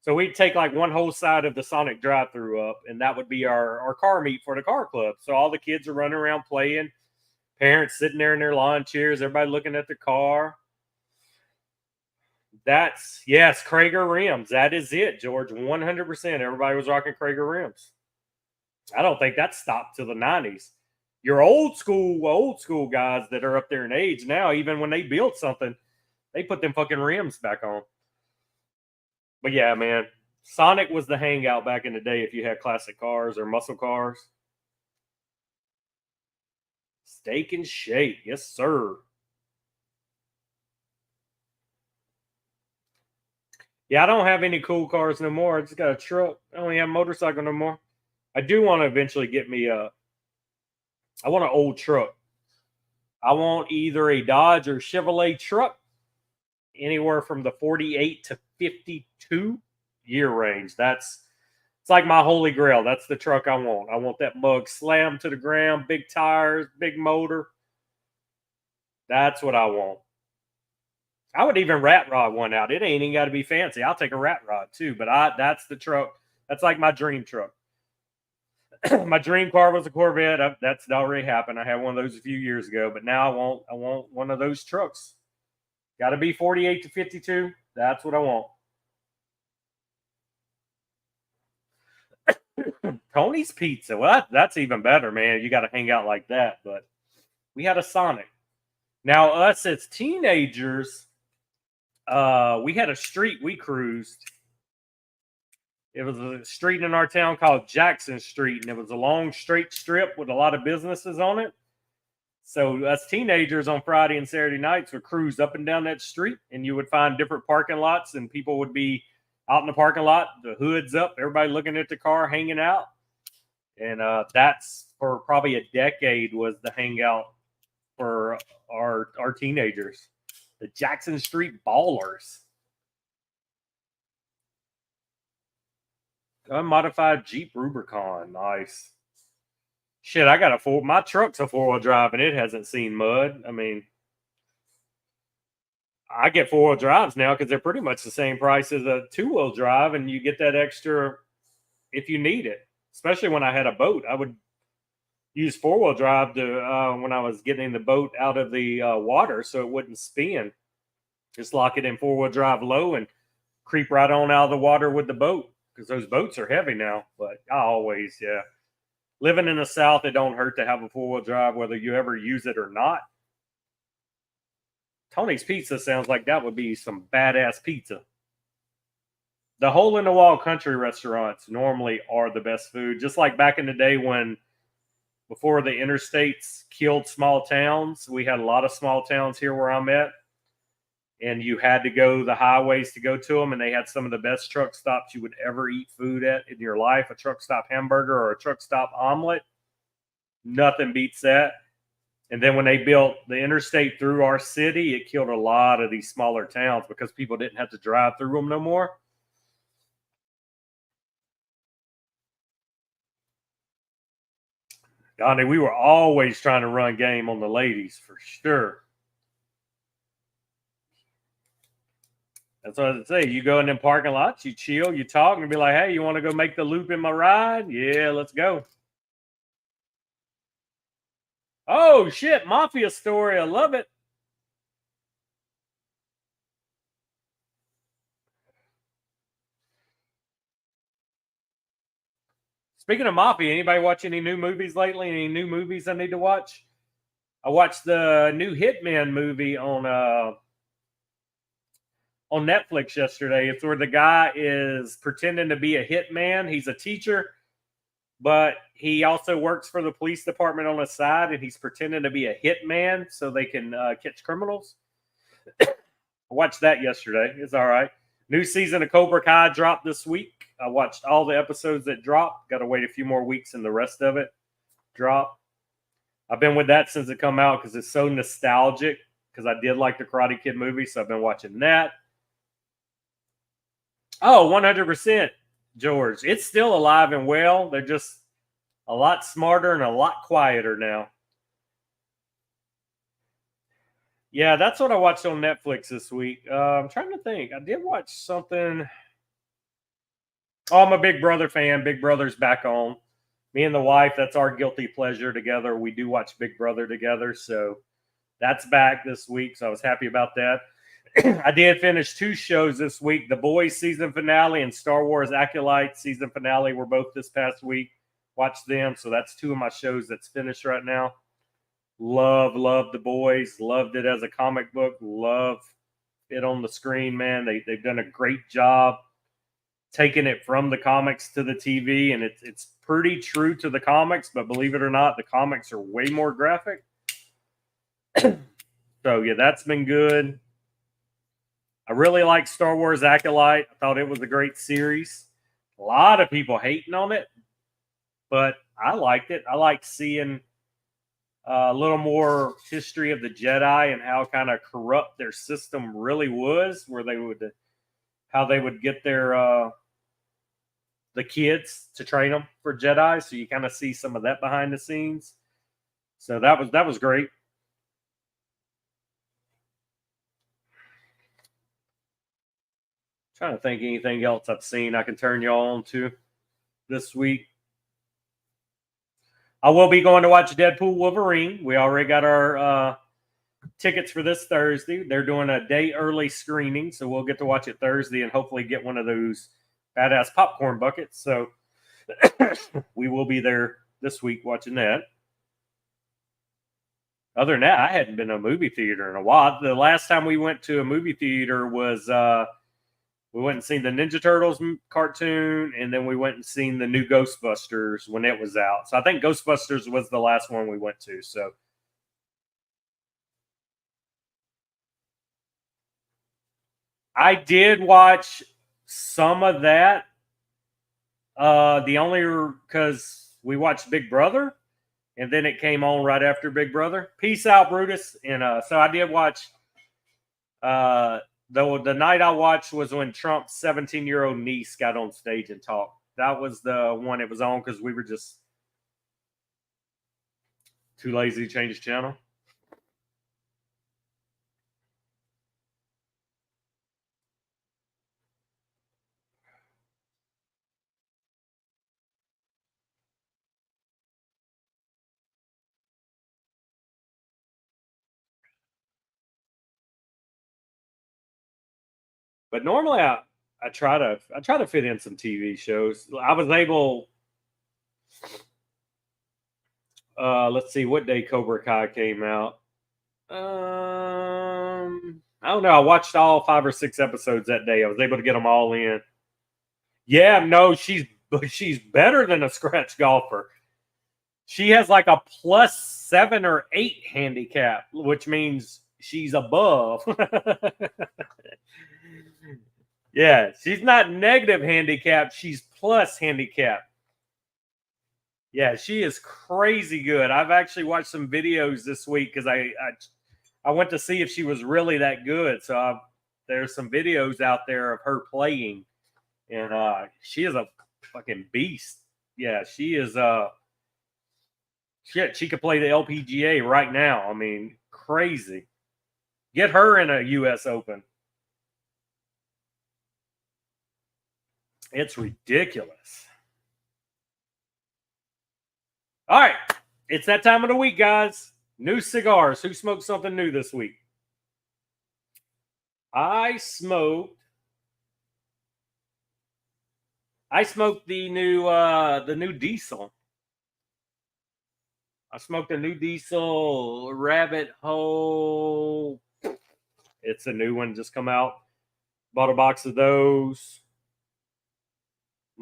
So we'd take like one whole side of the Sonic drive-thru up, and that would be our car meet for the car club. So all the kids are running around playing, parents sitting there in their lawn chairs, everybody looking at the car. Yes, Krager rims. That is it, George. 100%. Everybody was rocking Krager rims. I don't think that stopped till the 90s. Your old school guys that are up there in age now, even when they build something, they put them fucking rims back on. But yeah, man, Sonic was the hangout back in the day if you had classic cars or muscle cars. Steak and Shake. Yes, sir. Yeah, I don't have any cool cars no more. I just got a truck. I don't have a motorcycle no more. I do want to eventually get me I want an old truck. I want either a Dodge or Chevrolet truck, anywhere from the 48 to 52 year range. It's like my holy grail. That's the truck I want. I want that mug slammed to the ground, big tires, big motor. That's what I want. I would even rat rod one out. It ain't even got to be fancy. I'll take a rat rod too. But that's the truck. That's like my dream truck. My dream car was a Corvette. That's already happened. I had one of those a few years ago, but now I want one of those trucks. Got to be 48 to 52. That's what I want. Tony's Pizza. Well, that's even better, man. You got to hang out like that. But we had a Sonic. Now, us as teenagers, we had a street we cruised. It was a street in our town called Jackson Street, and it was a long straight strip with a lot of businesses on it. So us teenagers on Friday and Saturday nights would cruise up and down that street, and you would find different parking lots, and people would be out in the parking lot, the hoods up, everybody looking at the car, hanging out. And that's for probably a decade was the hangout for our teenagers. The Jackson Street Ballers. Unmodified Jeep Rubicon. Nice. Shit, I got my truck's a 4-wheel drive and it hasn't seen mud. I mean, I get 4-wheel drives now because they're pretty much the same price as a 2-wheel drive, and you get that extra if you need it. Especially when I had a boat, I would use 4-wheel drive to when I was getting the boat out of the water so it wouldn't spin. Just lock it in 4-wheel drive low and creep right on out of the water with the boat, because those boats are heavy now. But I always, yeah. Living in the South, it don't hurt to have a 4-wheel drive, whether you ever use it or not. Tony's Pizza sounds like that would be some badass pizza. The hole-in-the-wall country restaurants normally are the best food. Just like back in the day when, before the interstates killed small towns, we had a lot of small towns here where I'm at. And you had to go the highways to go to them, and they had some of the best truck stops you would ever eat food at in your life. A truck stop hamburger or a truck stop omelet. Nothing beats that. And then when they built the interstate through our city, it killed a lot of these smaller towns because people didn't have to drive through them no more. Donnie, we were always trying to run game on the ladies for sure. That's what I say. You go in them parking lots, you chill, you talk, and be like, hey, you want to go make the loop in my ride? Yeah, let's go. Oh, shit. Mafia story. I love it. Speaking of Mafia, anybody watch any new movies lately? Any new movies I need to watch? I watched the new Hitman movie on Netflix yesterday. It's where the guy is pretending to be a hitman. He's a teacher, but he also works for the police department on the side, and he's pretending to be a hitman so they can catch criminals. I watched that yesterday. It's all right. New season of Cobra Kai dropped this week. I watched all the episodes that dropped. Got to wait a few more weeks and the rest of it drop. I've been with that since it come out because it's so nostalgic, because I did like the Karate Kid movie, so I've been watching that. Oh, 100%, George. It's still alive and well. They're just a lot smarter and a lot quieter now. Yeah, that's what I watched on Netflix this week. I'm trying to think. I did watch something. Oh, I'm a Big Brother fan. Big Brother's back on. Me and the wife, that's our guilty pleasure together. We do watch Big Brother together. So that's back this week. So I was happy about that. I did finish 2 shows this week. The Boys season finale and Star Wars Acolyte season finale were both this past week. Watched them. So that's 2 of my shows that's finished right now. Love The Boys. Loved it as a comic book. Love it on the screen, man. They've done a great job taking it from the comics to the TV, and it's pretty true to the comics, but believe it or not, the comics are way more graphic. So, yeah, that's been good. I really like Star Wars Acolyte. I thought it was a great series. A lot of people hating on it, but I liked it. I liked seeing a little more history of the Jedi and how kind of corrupt their system really was, where how they would get their the kids to train them for Jedi. So you kind of see some of that behind the scenes. So that was great. Trying to think anything else I've seen I can turn y'all on to this week. I will be going to watch Deadpool Wolverine. We already got our tickets for this Thursday. They're doing a day early screening, so we'll get to watch it Thursday and hopefully get one of those badass popcorn buckets. So we will be there this week watching that. Other than that, I hadn't been to a movie theater in a while. The last time we went to a movie theater was we went and seen the Ninja Turtles cartoon, and then we went and seen the new Ghostbusters when it was out. So I think Ghostbusters was the last one we went to. So I did watch some of that. The only because we watched Big Brother, and then it came on right after Big Brother. Peace out, Brutus. And so I did watch. The night I watched was when Trump's 17-year-old niece got on stage and talked. That was the one it was on because we were just too lazy to change the channel. But normally I try to fit in some TV shows. I was able. Let's see what day Cobra Kai came out. I don't know. I watched all 5 or 6 episodes that day. I was able to get them all in. Yeah, no, she's better than a scratch golfer. She has like a +7 or 8 handicap, which means she's above. Yeah, she's not negative handicap. She's plus handicap. Yeah, she is crazy good. I've actually watched some videos this week because I went to see if she was really that good. So there's some videos out there of her playing, and she is a fucking beast. Yeah, she is. Shit, she could play the LPGA right now. I mean, crazy. Get her in a U.S. Open. It's ridiculous. All right, it's that time of the week, guys. New cigars. Who smoked something new this week? I smoked the new Diesel. I smoked a new Diesel Rabbit Hole. It's a new one just come out. Bought a box of those.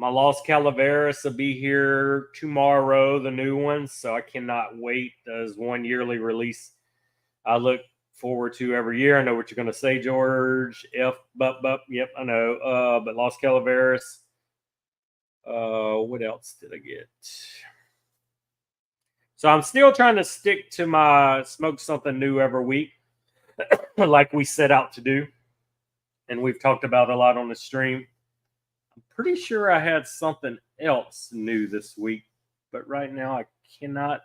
My Los Calaveras will be here tomorrow, the new one. So I cannot wait. There's one yearly release I look forward to every year. I know what you're going to say, George. Yep, I know. But Los Calaveras. What else did I get? So I'm still trying to stick to my smoke something new every week, like we set out to do. And we've talked about a lot on the stream. I'm pretty sure I had something else new this week, but right now I cannot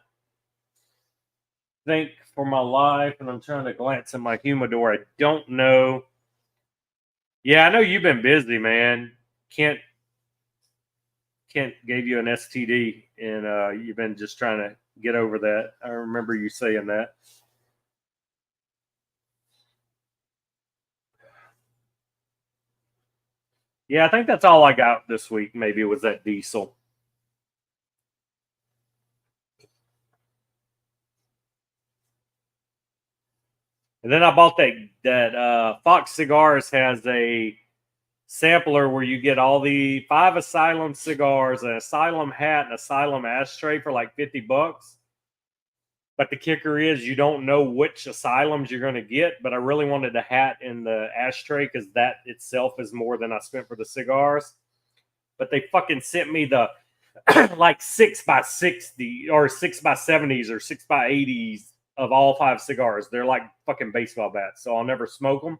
think for my life, and I'm trying to glance in my humidor. I don't know. Yeah, I know you've been busy, man. Kent gave you an STD, and you've been just trying to get over that. I remember you saying that. Yeah, I think that's all I got this week. Maybe it was that Diesel. And then I bought that Fox Cigars has a sampler where you get all the 5 Asylum cigars, an Asylum hat, and Asylum ashtray for like $50. But the kicker is you don't know which Asylums you're going to get. But I really wanted the hat and the ashtray because that itself is more than I spent for the cigars. But they fucking sent me the like 6x60 or 6x70s or 6x80s of all 5 cigars. They're like fucking baseball bats. So I'll never smoke them.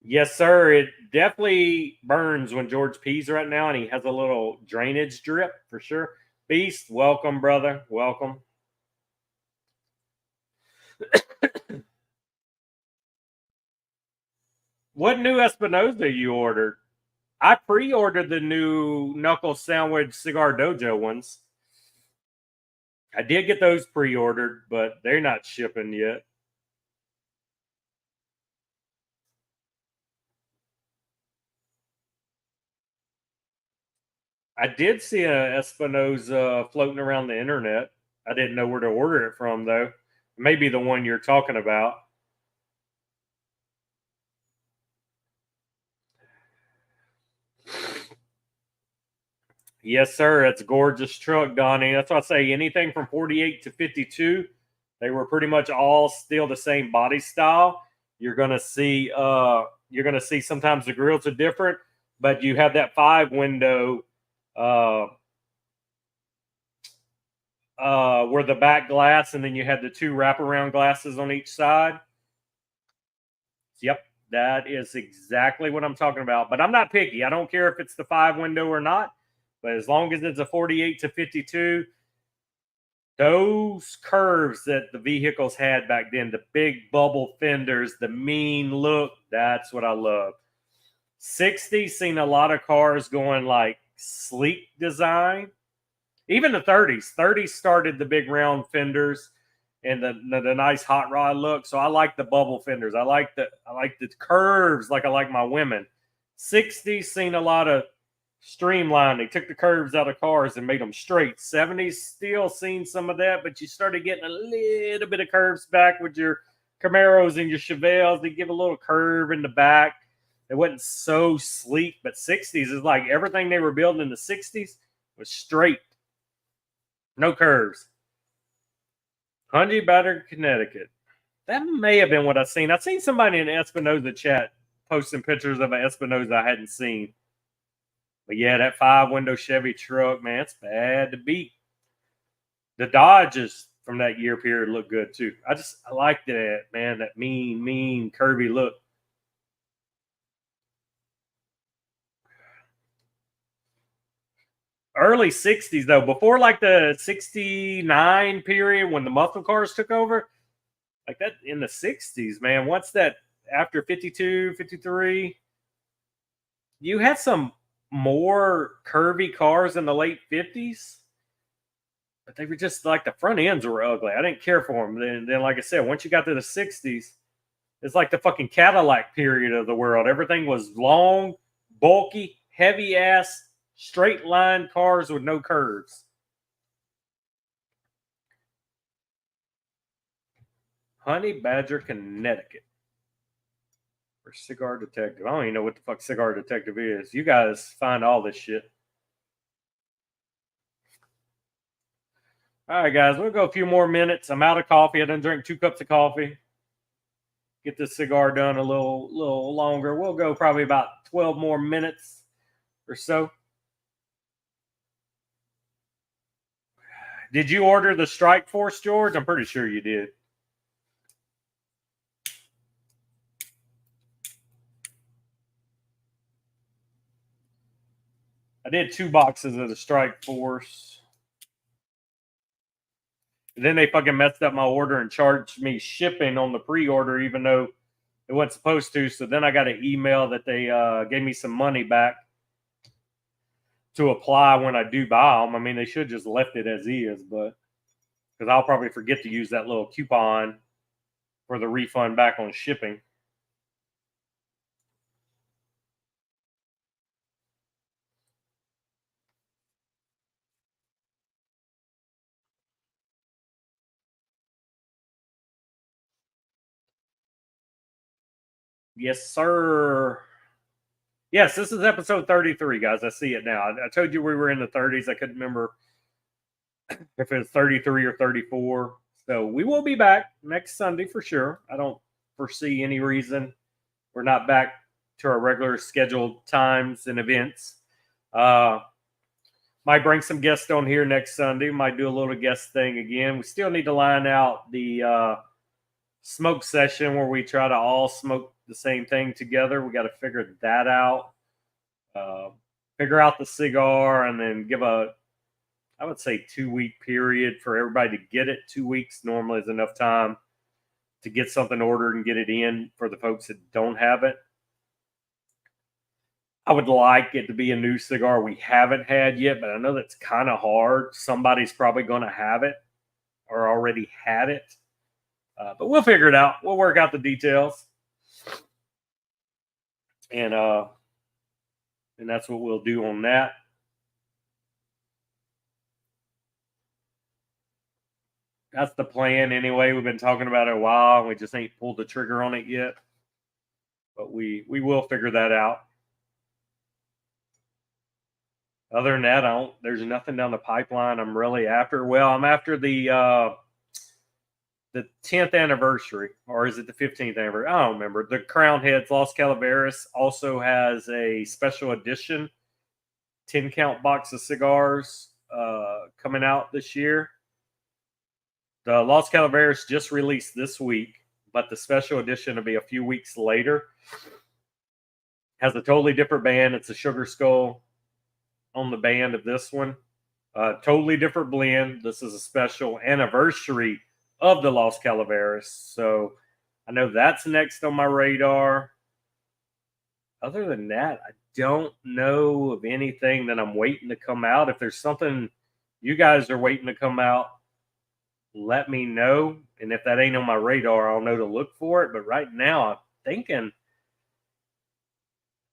Yes, sir. It definitely burns when George pees right now, and he has a little drainage drip for sure. Beast, welcome, brother. Welcome. What new Espinosa you ordered? I pre-ordered the new Knuckle Sandwich Cigar Dojo ones. I did get those pre-ordered, but they're not shipping yet. I did see a Espinosa floating around the internet. I didn't know where to order it from though. Maybe the one you're talking about. Yes, sir. It's a gorgeous truck, Donnie. That's why I say anything from 48 to 52, they were pretty much all still the same body style. You're gonna see sometimes the grills are different, but you have that 5 window uh where the back glass and then you had the two wraparound glasses on each side. Yep, that is exactly what I'm talking about. But I'm not picky. I don't care if it's the 5 window or not. But as long as it's a 48 to 52, those curves that the vehicles had back then, the big bubble fenders, the mean look, that's what I love. 60s seen a lot of cars going like sleek design. Even the 30s. 30s started the big round fenders and the nice hot rod look. So I like the bubble fenders. I like the curves like I like my women. 60s seen a lot of streamline. They took the curves out of cars and made them straight. 70s still seen some of that, but you started getting a little bit of curves back with your Camaros and your Chevelles. They give a little curve in the back. It wasn't so sleek, but 60s is like everything they were building in the 60s was straight. No curves. Honey Butter, Connecticut. That may have been what I seen. I seen somebody in Espinosa chat posting pictures of an Espinosa I hadn't seen. But yeah, that 5 window Chevy truck, man, it's bad to beat. The Dodges from that year period look good too. I like that, man, that mean, curvy look. Early 60s though, before like the 69 period when the muscle cars took over, like that in the 60s, man. Once that after 52, 53, you had some more curvy cars in the late 50s, but they were just like the front ends were ugly. I didn't care for them. Then like I said, once you got to the 60s, it's like the fucking Cadillac period of the world. Everything was long, bulky, heavy ass, straight line cars with no curves. Honey Badger, Connecticut. Or Cigar Detective. I don't even know what the fuck Cigar Detective is. You guys find all this shit. All right, guys, we'll go a few more minutes. I'm out of coffee. I done drink 2 cups of coffee. Get this cigar done a little longer. We'll go probably about 12 more minutes or so. Did you order the Strike Force, George? I'm pretty sure you did. I did 2 boxes of the Strike Force. And then they fucking messed up my order and charged me shipping on the pre-order, even though it wasn't supposed to. So then I got an email that they gave me some money back to apply when I do buy them. I mean, they should just left it as is, but because I'll probably forget to use that little coupon for the refund back on shipping. Yes, sir. Yes, this is episode 33, guys. I see it now. I told you we were in the 30s. I couldn't remember if it was 33 or 34. So we will be back next Sunday for sure. I don't foresee any reason we're not back to our regular scheduled times and events. Uh, might bring some guests on here next Sunday. Might do a little guest thing again. We still need to line out the smoke session where we try to all smoke the same thing together. We got to figure that out. Uh, Figure out the cigar and then give I would say 2 week period for everybody to get it. 2 weeks normally is enough time to get something ordered and get it in for the folks that don't have it. I would like it to be a new cigar we haven't had yet, but I know that's kind of hard. Somebody's probably going to have it or already had it. But we'll figure it out. We'll work out the details. And that's what we'll do on that. That's the plan anyway. We've been talking about it a while, and we just ain't pulled the trigger on it yet. But we will figure that out. Other than that, there's nothing down the pipeline I'm really after. Well, I'm after the 10th anniversary, or is it the 15th anniversary? I don't remember. The Crown Heads Los Calaveras also has a special edition 10 count box of cigars coming out this year. The Los Calaveras just released this week, but the special edition will be a few weeks later. Has a totally different band. It's a Sugar Skull on the band of this one. Totally different blend. This is a special anniversary of the Los Calaveras. So I know that's next on my radar. Other than that, I don't know of anything that I'm waiting to come out. If there's something you guys are waiting to come out, let me know. And if that ain't on my radar, I'll know to look for it. But right now, I'm thinking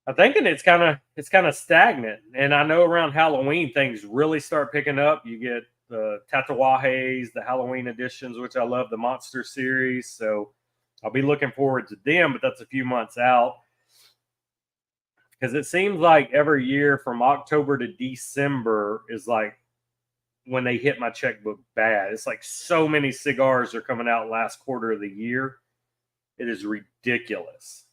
it's kind of stagnant. And I know around Halloween things really start picking up. You get the Tatuajes, the Halloween editions, which I love, the Monster series. So I'll be looking forward to them, but that's a few months out. Because it seems like every year from October to December is like when they hit my checkbook bad. It's like so many cigars are coming out last quarter of the year. It is ridiculous.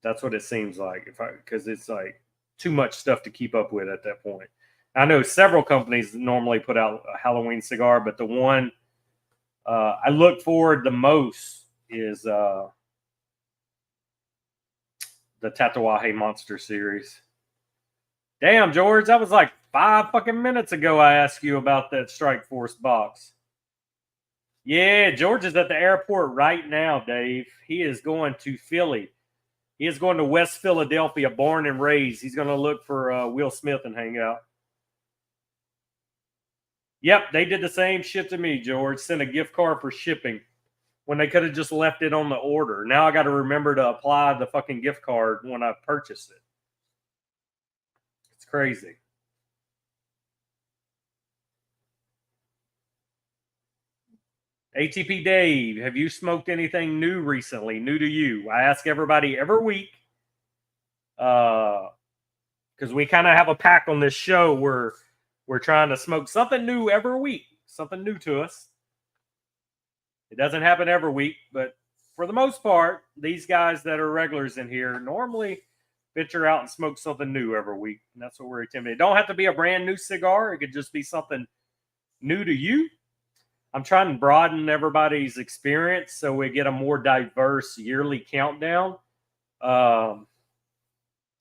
That's what it seems like, because it's like too much stuff to keep up with at that point. I know several companies normally put out a Halloween cigar, but the one I look forward the most is the Tatuaje Monster series. Damn, George, that was like 5 fucking minutes ago I asked you about that Strike Force box. Yeah, George is at the airport right now, Dave. He is going to Philly. He is going to West Philadelphia, born and raised. He's going to look for Will Smith and hang out. Yep, they did the same shit to me, George. Sent a gift card for shipping when they could have just left it on the order. Now I got to remember to apply the fucking gift card when I purchase it. It's crazy. ATP Dave, have you smoked anything new recently? New to you? I ask everybody every week because we kind of have a pack on this show where we're trying to smoke something new every week, something new to us. It doesn't happen every week, but for the most part, these guys that are regulars in here normally venture out and smoke something new every week. And that's what we're attempting. It don't have to be a brand new cigar. It could just be something new to you. I'm trying to broaden everybody's experience so we get a more diverse yearly countdown.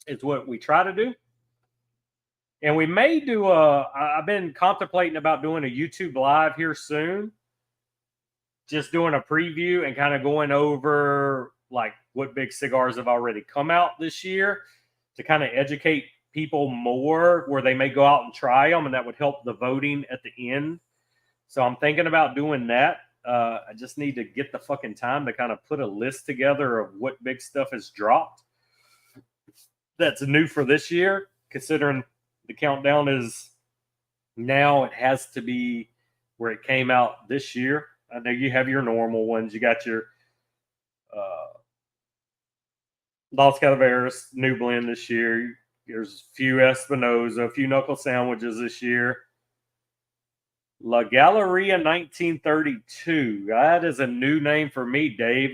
It's what we try to do. And we may do I've been contemplating about doing a YouTube live here soon. Just doing a preview and kind of going over like what big cigars have already come out this year to kind of educate people more where they may go out and try them, and that would help the voting at the end. So I'm thinking about doing that. I just need to get the fucking time to kind of put a list together of what big stuff has dropped that's new for this year, considering the countdown is now it has to be where it came out this year. I know you have your normal ones. You got your Los Calaveras new blend this year. There's a few Espinosa, a few knuckle sandwiches this year. La Galleria 1932. That is a new name for me, Dave.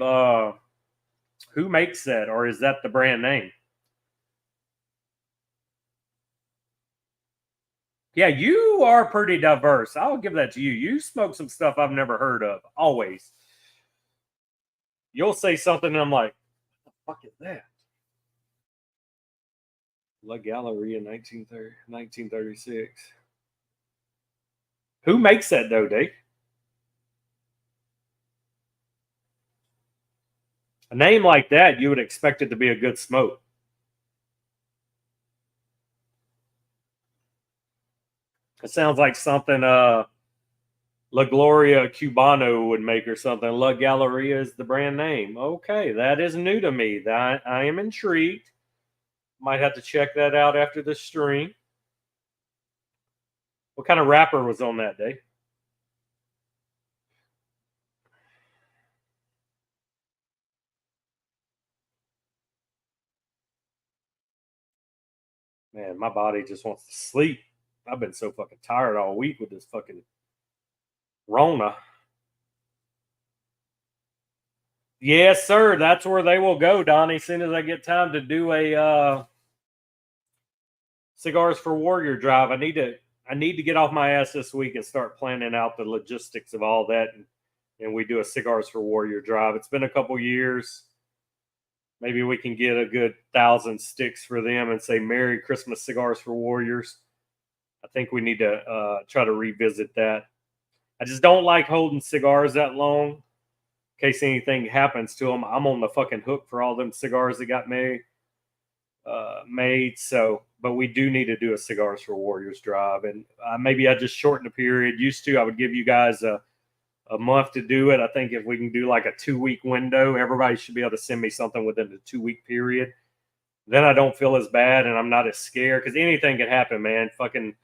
Who makes that, or is that the brand name? Yeah, you are pretty diverse. I'll give that to you. You smoke some stuff I've never heard of. Always. You'll say something and I'm like, what the fuck is that? La Galleria 1936. Who makes that though, Dave? A name like that, you would expect it to be a good smoke. It sounds like something La Gloria Cubano would make or something. La Galleria is the brand name. Okay, that is new to me. That I am intrigued. Might have to check that out after the stream. What kind of wrapper was on that day? Man, my body just wants to sleep. I've been so fucking tired all week with this fucking Rona. Yes, sir. That's where they will go, Donnie. As soon as I get time to do a Cigars for Warrior drive, I need to get off my ass this week and start planning out the logistics of all that, and we do a Cigars for Warrior drive. It's been a couple years. Maybe we can get a good 1,000 sticks for them and say Merry Christmas Cigars for Warriors. I think we need to try to revisit that. I just don't like holding cigars that long. In case anything happens to them, I'm on the fucking hook for all them cigars that got made. So, but we do need to do a Cigars for Warriors drive, and maybe I just shorten the period. Used to, I would give you guys a month to do it. I think if we can do like a 2-week window, everybody should be able to send me something within the 2-week period. Then I don't feel as bad and I'm not as scared because anything can happen, man. Fucking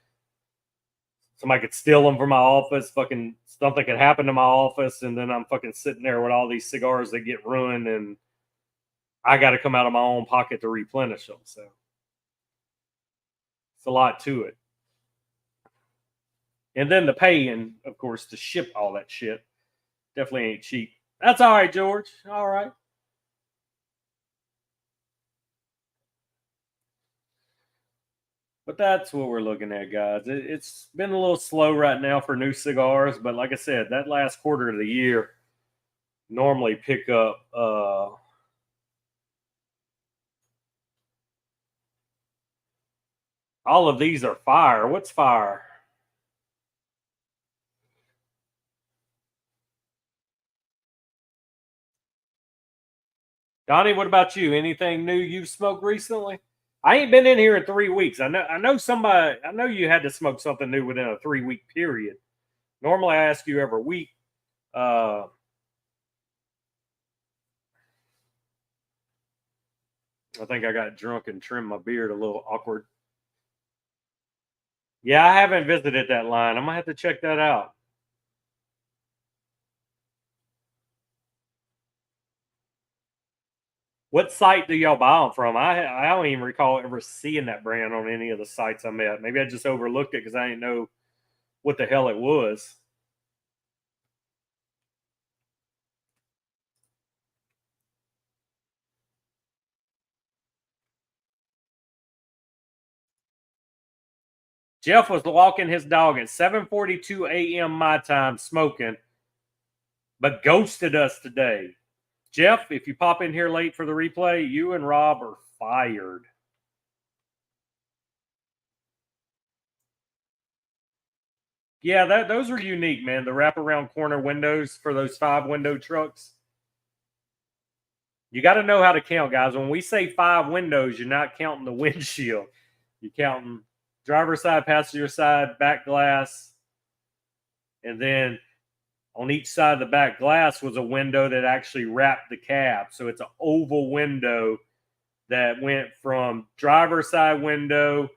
somebody could steal them from my office. Fucking something could happen to my office, and then I'm fucking sitting there with all these cigars that get ruined, and I got to come out of my own pocket to replenish them. So it's a lot to it. And then the paying, of course, to ship all that shit definitely ain't cheap. That's all right, George. All right. But that's what we're looking at, guys. It's been a little slow right now for new cigars, but like I said, that last quarter of the year normally pick up. All of these are fire. What's fire? Donnie, what about you? Anything new you've smoked recently? I ain't been in here in 3 weeks. I know somebody. I know you had to smoke something new within a 3 week period. Normally, I ask you every week. Uh, I think I got drunk and trimmed my beard a little awkward. Yeah, I haven't visited that line. I'm gonna have to check that out. What site do y'all buy them from? I don't even recall ever seeing that brand on any of the sites I'm at. Maybe I just overlooked it because I didn't know what the hell it was. Jeff was walking his dog at 7:42 a.m. my time, smoking, but ghosted us today. Jeff, if you pop in here late for the replay, you and Rob are fired. Yeah, those are unique, man. The wraparound corner windows for those 5 window trucks. You got to know how to count, guys. When we say 5 windows, you're not counting the windshield. You're counting driver's side, passenger side, back glass, and then on each side of the back glass was a window that actually wrapped the cab. So it's an oval window that went from driver's side window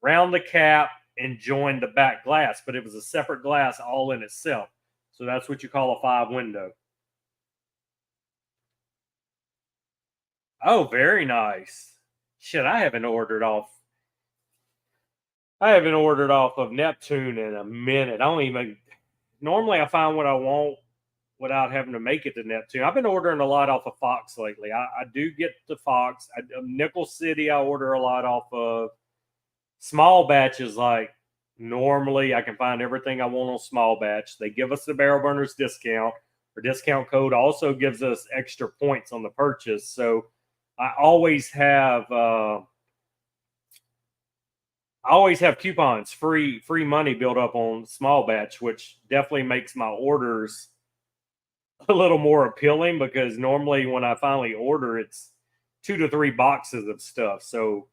round the cap and joined the back glass, but it was a separate glass all in itself. So that's what you call a 5 window. Oh, very nice. Shit, I haven't ordered off of Neptune in a minute. I don't even normally I find what I want without having to make it to Neptune. I've been ordering a lot off of Fox lately. I do get the Fox. Nickel City, I order a lot off of. Small batches, like normally I can find everything I want on small batch. They give us the barrel burners discount. Our discount code also gives us extra points on the purchase. So I always have coupons, free money built up on small batch, which definitely makes my orders a little more appealing because normally when I finally order, it's 2 to 3 boxes of stuff. So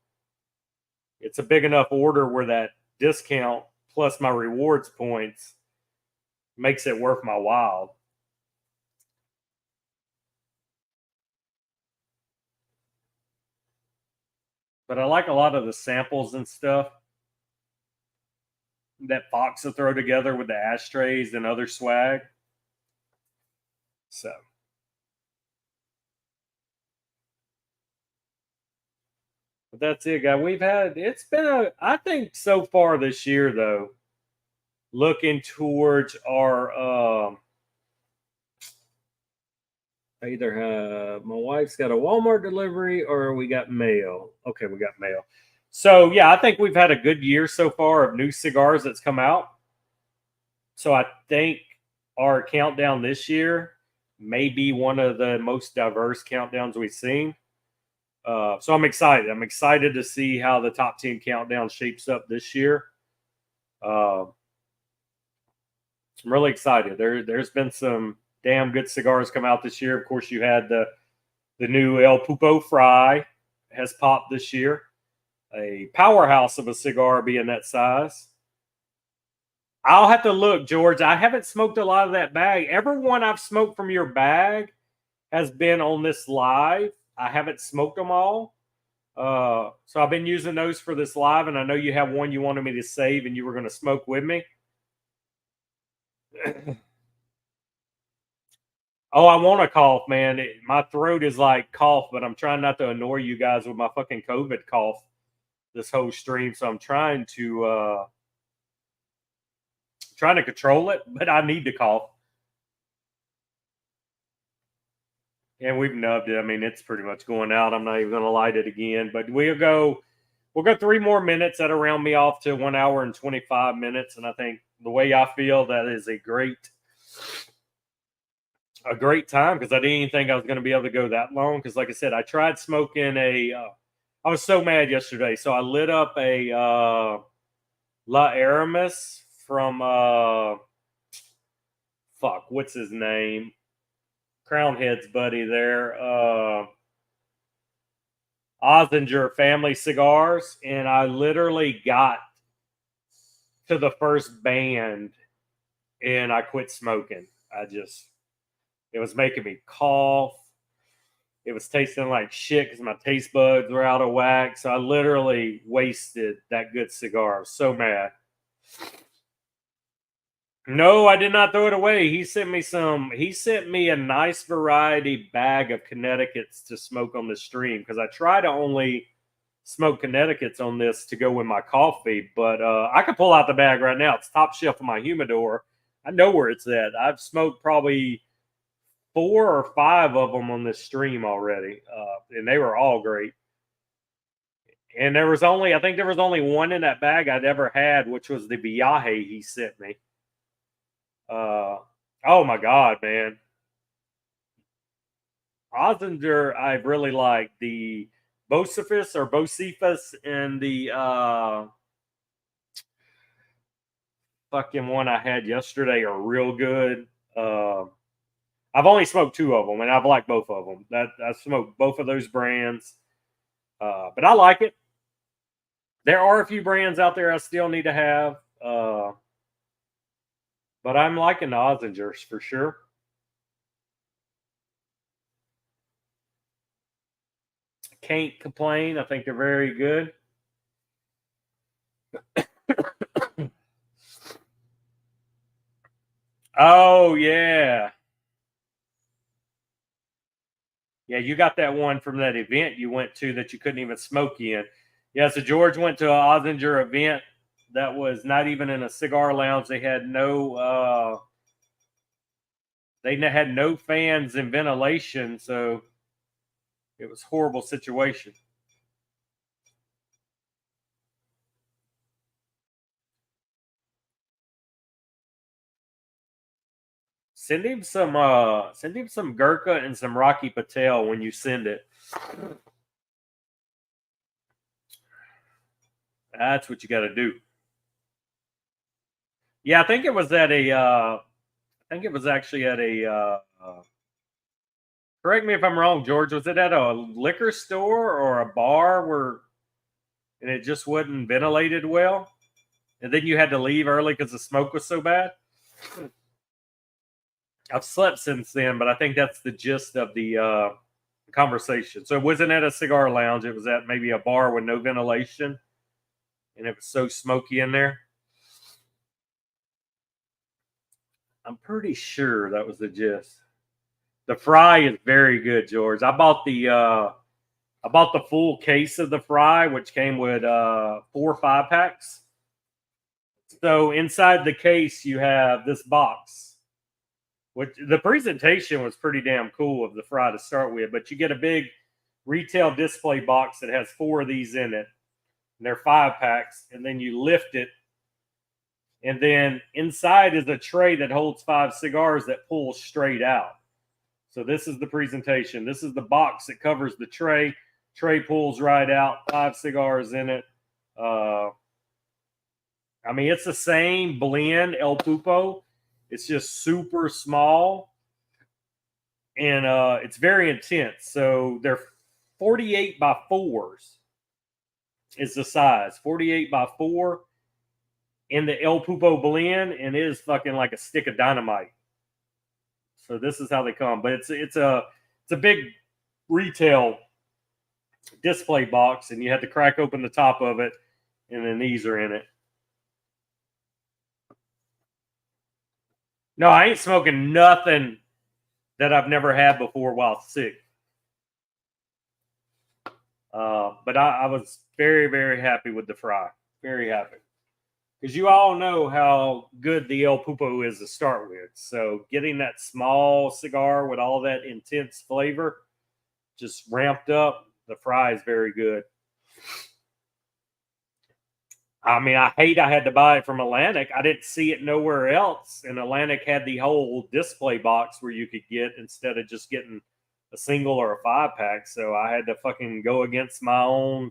it's a big enough order where that discount plus my rewards points makes it worth my while. But I like a lot of the samples and stuff that Fox will throw together with the ashtrays and other swag. So, but that's it, guy. It's been I think so far this year, though, looking towards our, either my wife's got a Walmart delivery or we got mail. Okay, we got mail. So, yeah, I think we've had a good year so far of new cigars that's come out. So I think our countdown this year may be one of the most diverse countdowns we've seen. So I'm excited. I'm excited to see how the top 10 countdown shapes up this year. I'm really excited. There's been some damn good cigars come out this year. Of course, you had the new El Pupo Fry has popped this year. A powerhouse of a cigar being that size. I'll have to look, George. I haven't smoked a lot of that bag. Everyone I've smoked from your bag has been on this live. I haven't smoked them all. So I've been using those for this live, and I know you have one you wanted me to save and you were going to smoke with me. Oh, I want to cough, man. My throat is like cough, but I'm trying not to annoy you guys with my fucking COVID cough this whole stream. So I'm trying to control it, but I need to cough. And we've nubbed it. I mean, it's pretty much going out. I'm not even going to light it again. But we'll go 3 more minutes. That'll round me off to 1 hour and 25 minutes. And I think the way I feel, that is a great time because I didn't even think I was going to be able to go that long. Because, like I said, I tried smoking I was so mad yesterday. So I lit up a La Aramis from what's his name? Crown Head's buddy there. Ozinger Family Cigars, and I literally got to the first band and I quit smoking. It was making me cough. It was tasting like shit because my taste buds were out of whack. So I literally wasted that good cigar. I was so mad. No, I did not throw it away. He sent me a nice variety bag of Connecticut's to smoke on the stream because I try to only smoke Connecticut's on this to go with my coffee. But I can pull out the bag right now. It's top shelf of my humidor. I know where it's at. I've smoked probably 4 or 5 of them on this stream already, and they were all great. And I think there was only one in that bag I'd ever had, which was the Viaje he sent me. Oh my God, man. Ozinger, I really like the Bocephus and the fucking one I had yesterday are real good. I've only smoked 2 of them, and I've liked both of them. I smoked both of those brands, but I like it. There are a few brands out there I still need to have, but I'm liking the Ozingers for sure. Can't complain. I think they're very good. Oh yeah. Yeah, you got that one from that event you went to that you couldn't even smoke in. Yeah, so George went to an Ozinger event that was not even in a cigar lounge. They had no fans and ventilation, so it was a horrible situation. Send him some Gurkha and some Rocky Patel when you send it. That's what you got to do. Yeah, I think it was at a think it was actually at a. Correct me if I'm wrong, George. Was it at a liquor store or a bar where, and it just wasn't ventilated well, and then you had to leave early because the smoke was so bad? I've slept since then, but I think that's the gist of the conversation. So it wasn't at a cigar lounge. It was at maybe a bar with no ventilation, and it was so smoky in there. I'm pretty sure that was the gist. The fry is very good, George. I bought the full case of the fry, which came with 4 5-packs. So inside the case, you have this box, which the presentation was pretty damn cool of the fry to start with. But you get a big retail display box that has 4 of these in it, and they're 5-packs, and then you lift it, and then inside is a tray that holds 5 cigars that pulls straight out. So this is the presentation. This is the box that covers the tray. Tray pulls right out, 5 cigars in it. I mean, it's the same blend, El Pupo. It's just super small, and it's very intense. So they're 48 by 4s is the size. 48 by 4 in the El Pupo blend, and it is fucking like a stick of dynamite. So this is how they come. But it's a big retail display box, and you have to crack open the top of it, and then these are in it. No, I ain't smoking nothing that I've never had before while sick. But I was very, very happy with the fry. Very happy. Because you all know how good the El Pupo is to start with. So getting that small cigar with all that intense flavor just ramped up, the fry is very good. I mean, I hate I had to buy it from Atlantic. I didn't see it nowhere else. And Atlantic had the whole display box where you could get instead of just getting a single or a 5-pack. So I had to fucking go against my own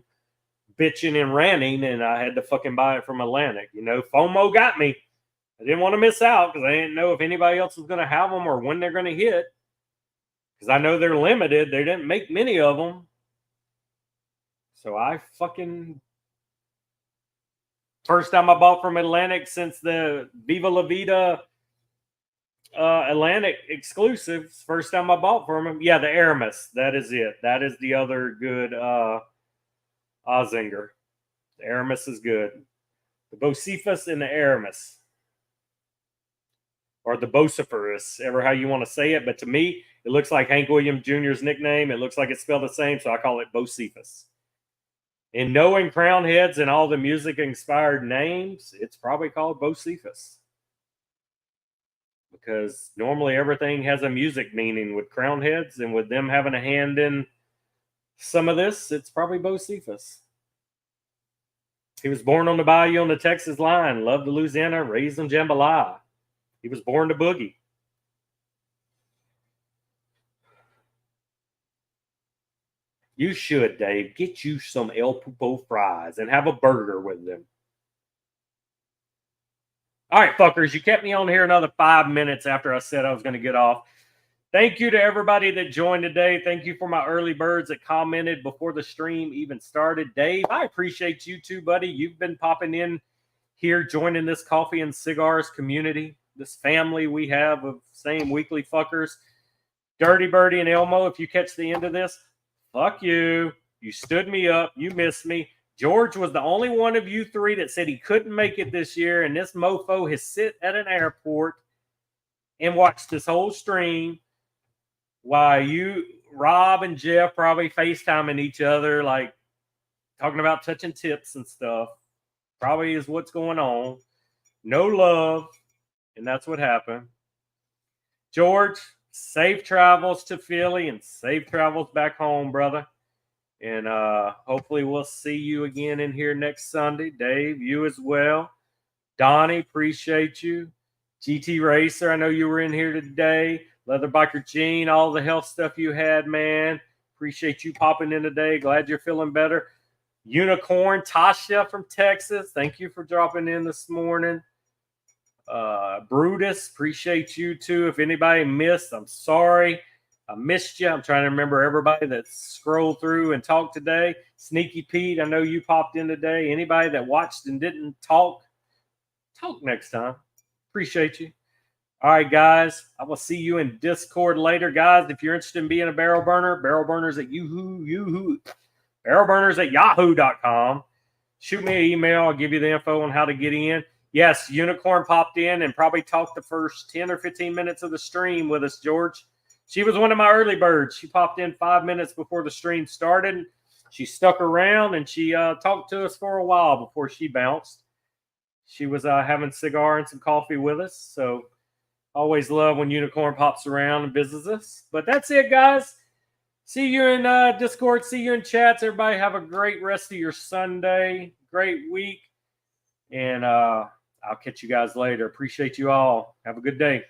bitching and ranting, and I had to fucking buy it from Atlantic. You know, FOMO got me. I didn't want to miss out because I didn't know if anybody else was going to have them or when they're going to hit. Because I know they're limited. They didn't make many of them. So I fucking... First time I bought from Atlantic since the Viva La Vida Atlantic exclusives. First time I bought from them. Yeah, the Aramis. That is it. That is the other good Ozinger. The Aramis is good. The Bocephus and the Aramis. Or the Bociferous, ever how you want to say it. But to me, it looks like Hank Williams Jr.'s nickname. It looks like it's spelled the same, so I call it Bocephus. And knowing Crown Heads and all the music-inspired names, it's probably called Bocephus. Because normally everything has a music meaning with Crown Heads, and with them having a hand in some of this, it's probably Bocephus. He was born on the bayou on the Texas line, loved Louisiana, raised in Jambalaya. He was born to boogie. You should, Dave. Get you some El Pupo fries and have a burger with them. All right, fuckers. You kept me on here another 5 minutes after I said I was going to get off. Thank you to everybody that joined today. Thank you for my early birds that commented before the stream even started. Dave, I appreciate you too, buddy. You've been popping in here, joining this Coffee and Cigars community, this family we have of same weekly fuckers. Dirty Birdie and Elmo, if you catch the end of this, fuck you. You stood me up. You missed me. George was the only one of you 3 that said he couldn't make it this year, and this mofo has sit at an airport and watched this whole stream while you, Rob and Jeff, probably FaceTiming each other, like talking about touching tips and stuff. Probably is what's going on. No love, and that's what happened. George, safe travels to Philly and safe travels back home, brother. And hopefully we'll see you again in here next Sunday. Dave, you as well. Donnie, appreciate you. GT Racer, I know you were in here today. Leather Biker Gene, all the health stuff you had, man. Appreciate you popping in today. Glad you're feeling better. Unicorn, Tasha from Texas, thank you for dropping in this morning. Brutus, appreciate you too. If anybody missed, I'm sorry. I missed you. I'm trying to remember everybody that scrolled through and talked today. Sneaky Pete, I know you popped in today. Anybody that watched and didn't talk next time. Appreciate you. All right, guys. I will see you in Discord later, guys. If you're interested in being a barrel burner, barrelburners at yahoo.com. Shoot me an email. I'll give you the info on how to get in. Yes, Unicorn popped in and probably talked the first 10 or 15 minutes of the stream with us, George. She was one of my early birds. She popped in 5 minutes before the stream started. She stuck around and she talked to us for a while before she bounced. She was having a cigar and some coffee with us. So always love when Unicorn pops around and visits us. But that's it, guys. See you in Discord. See you in chats. Everybody have a great rest of your Sunday. Great week. And I'll catch you guys later. Appreciate you all. Have a good day.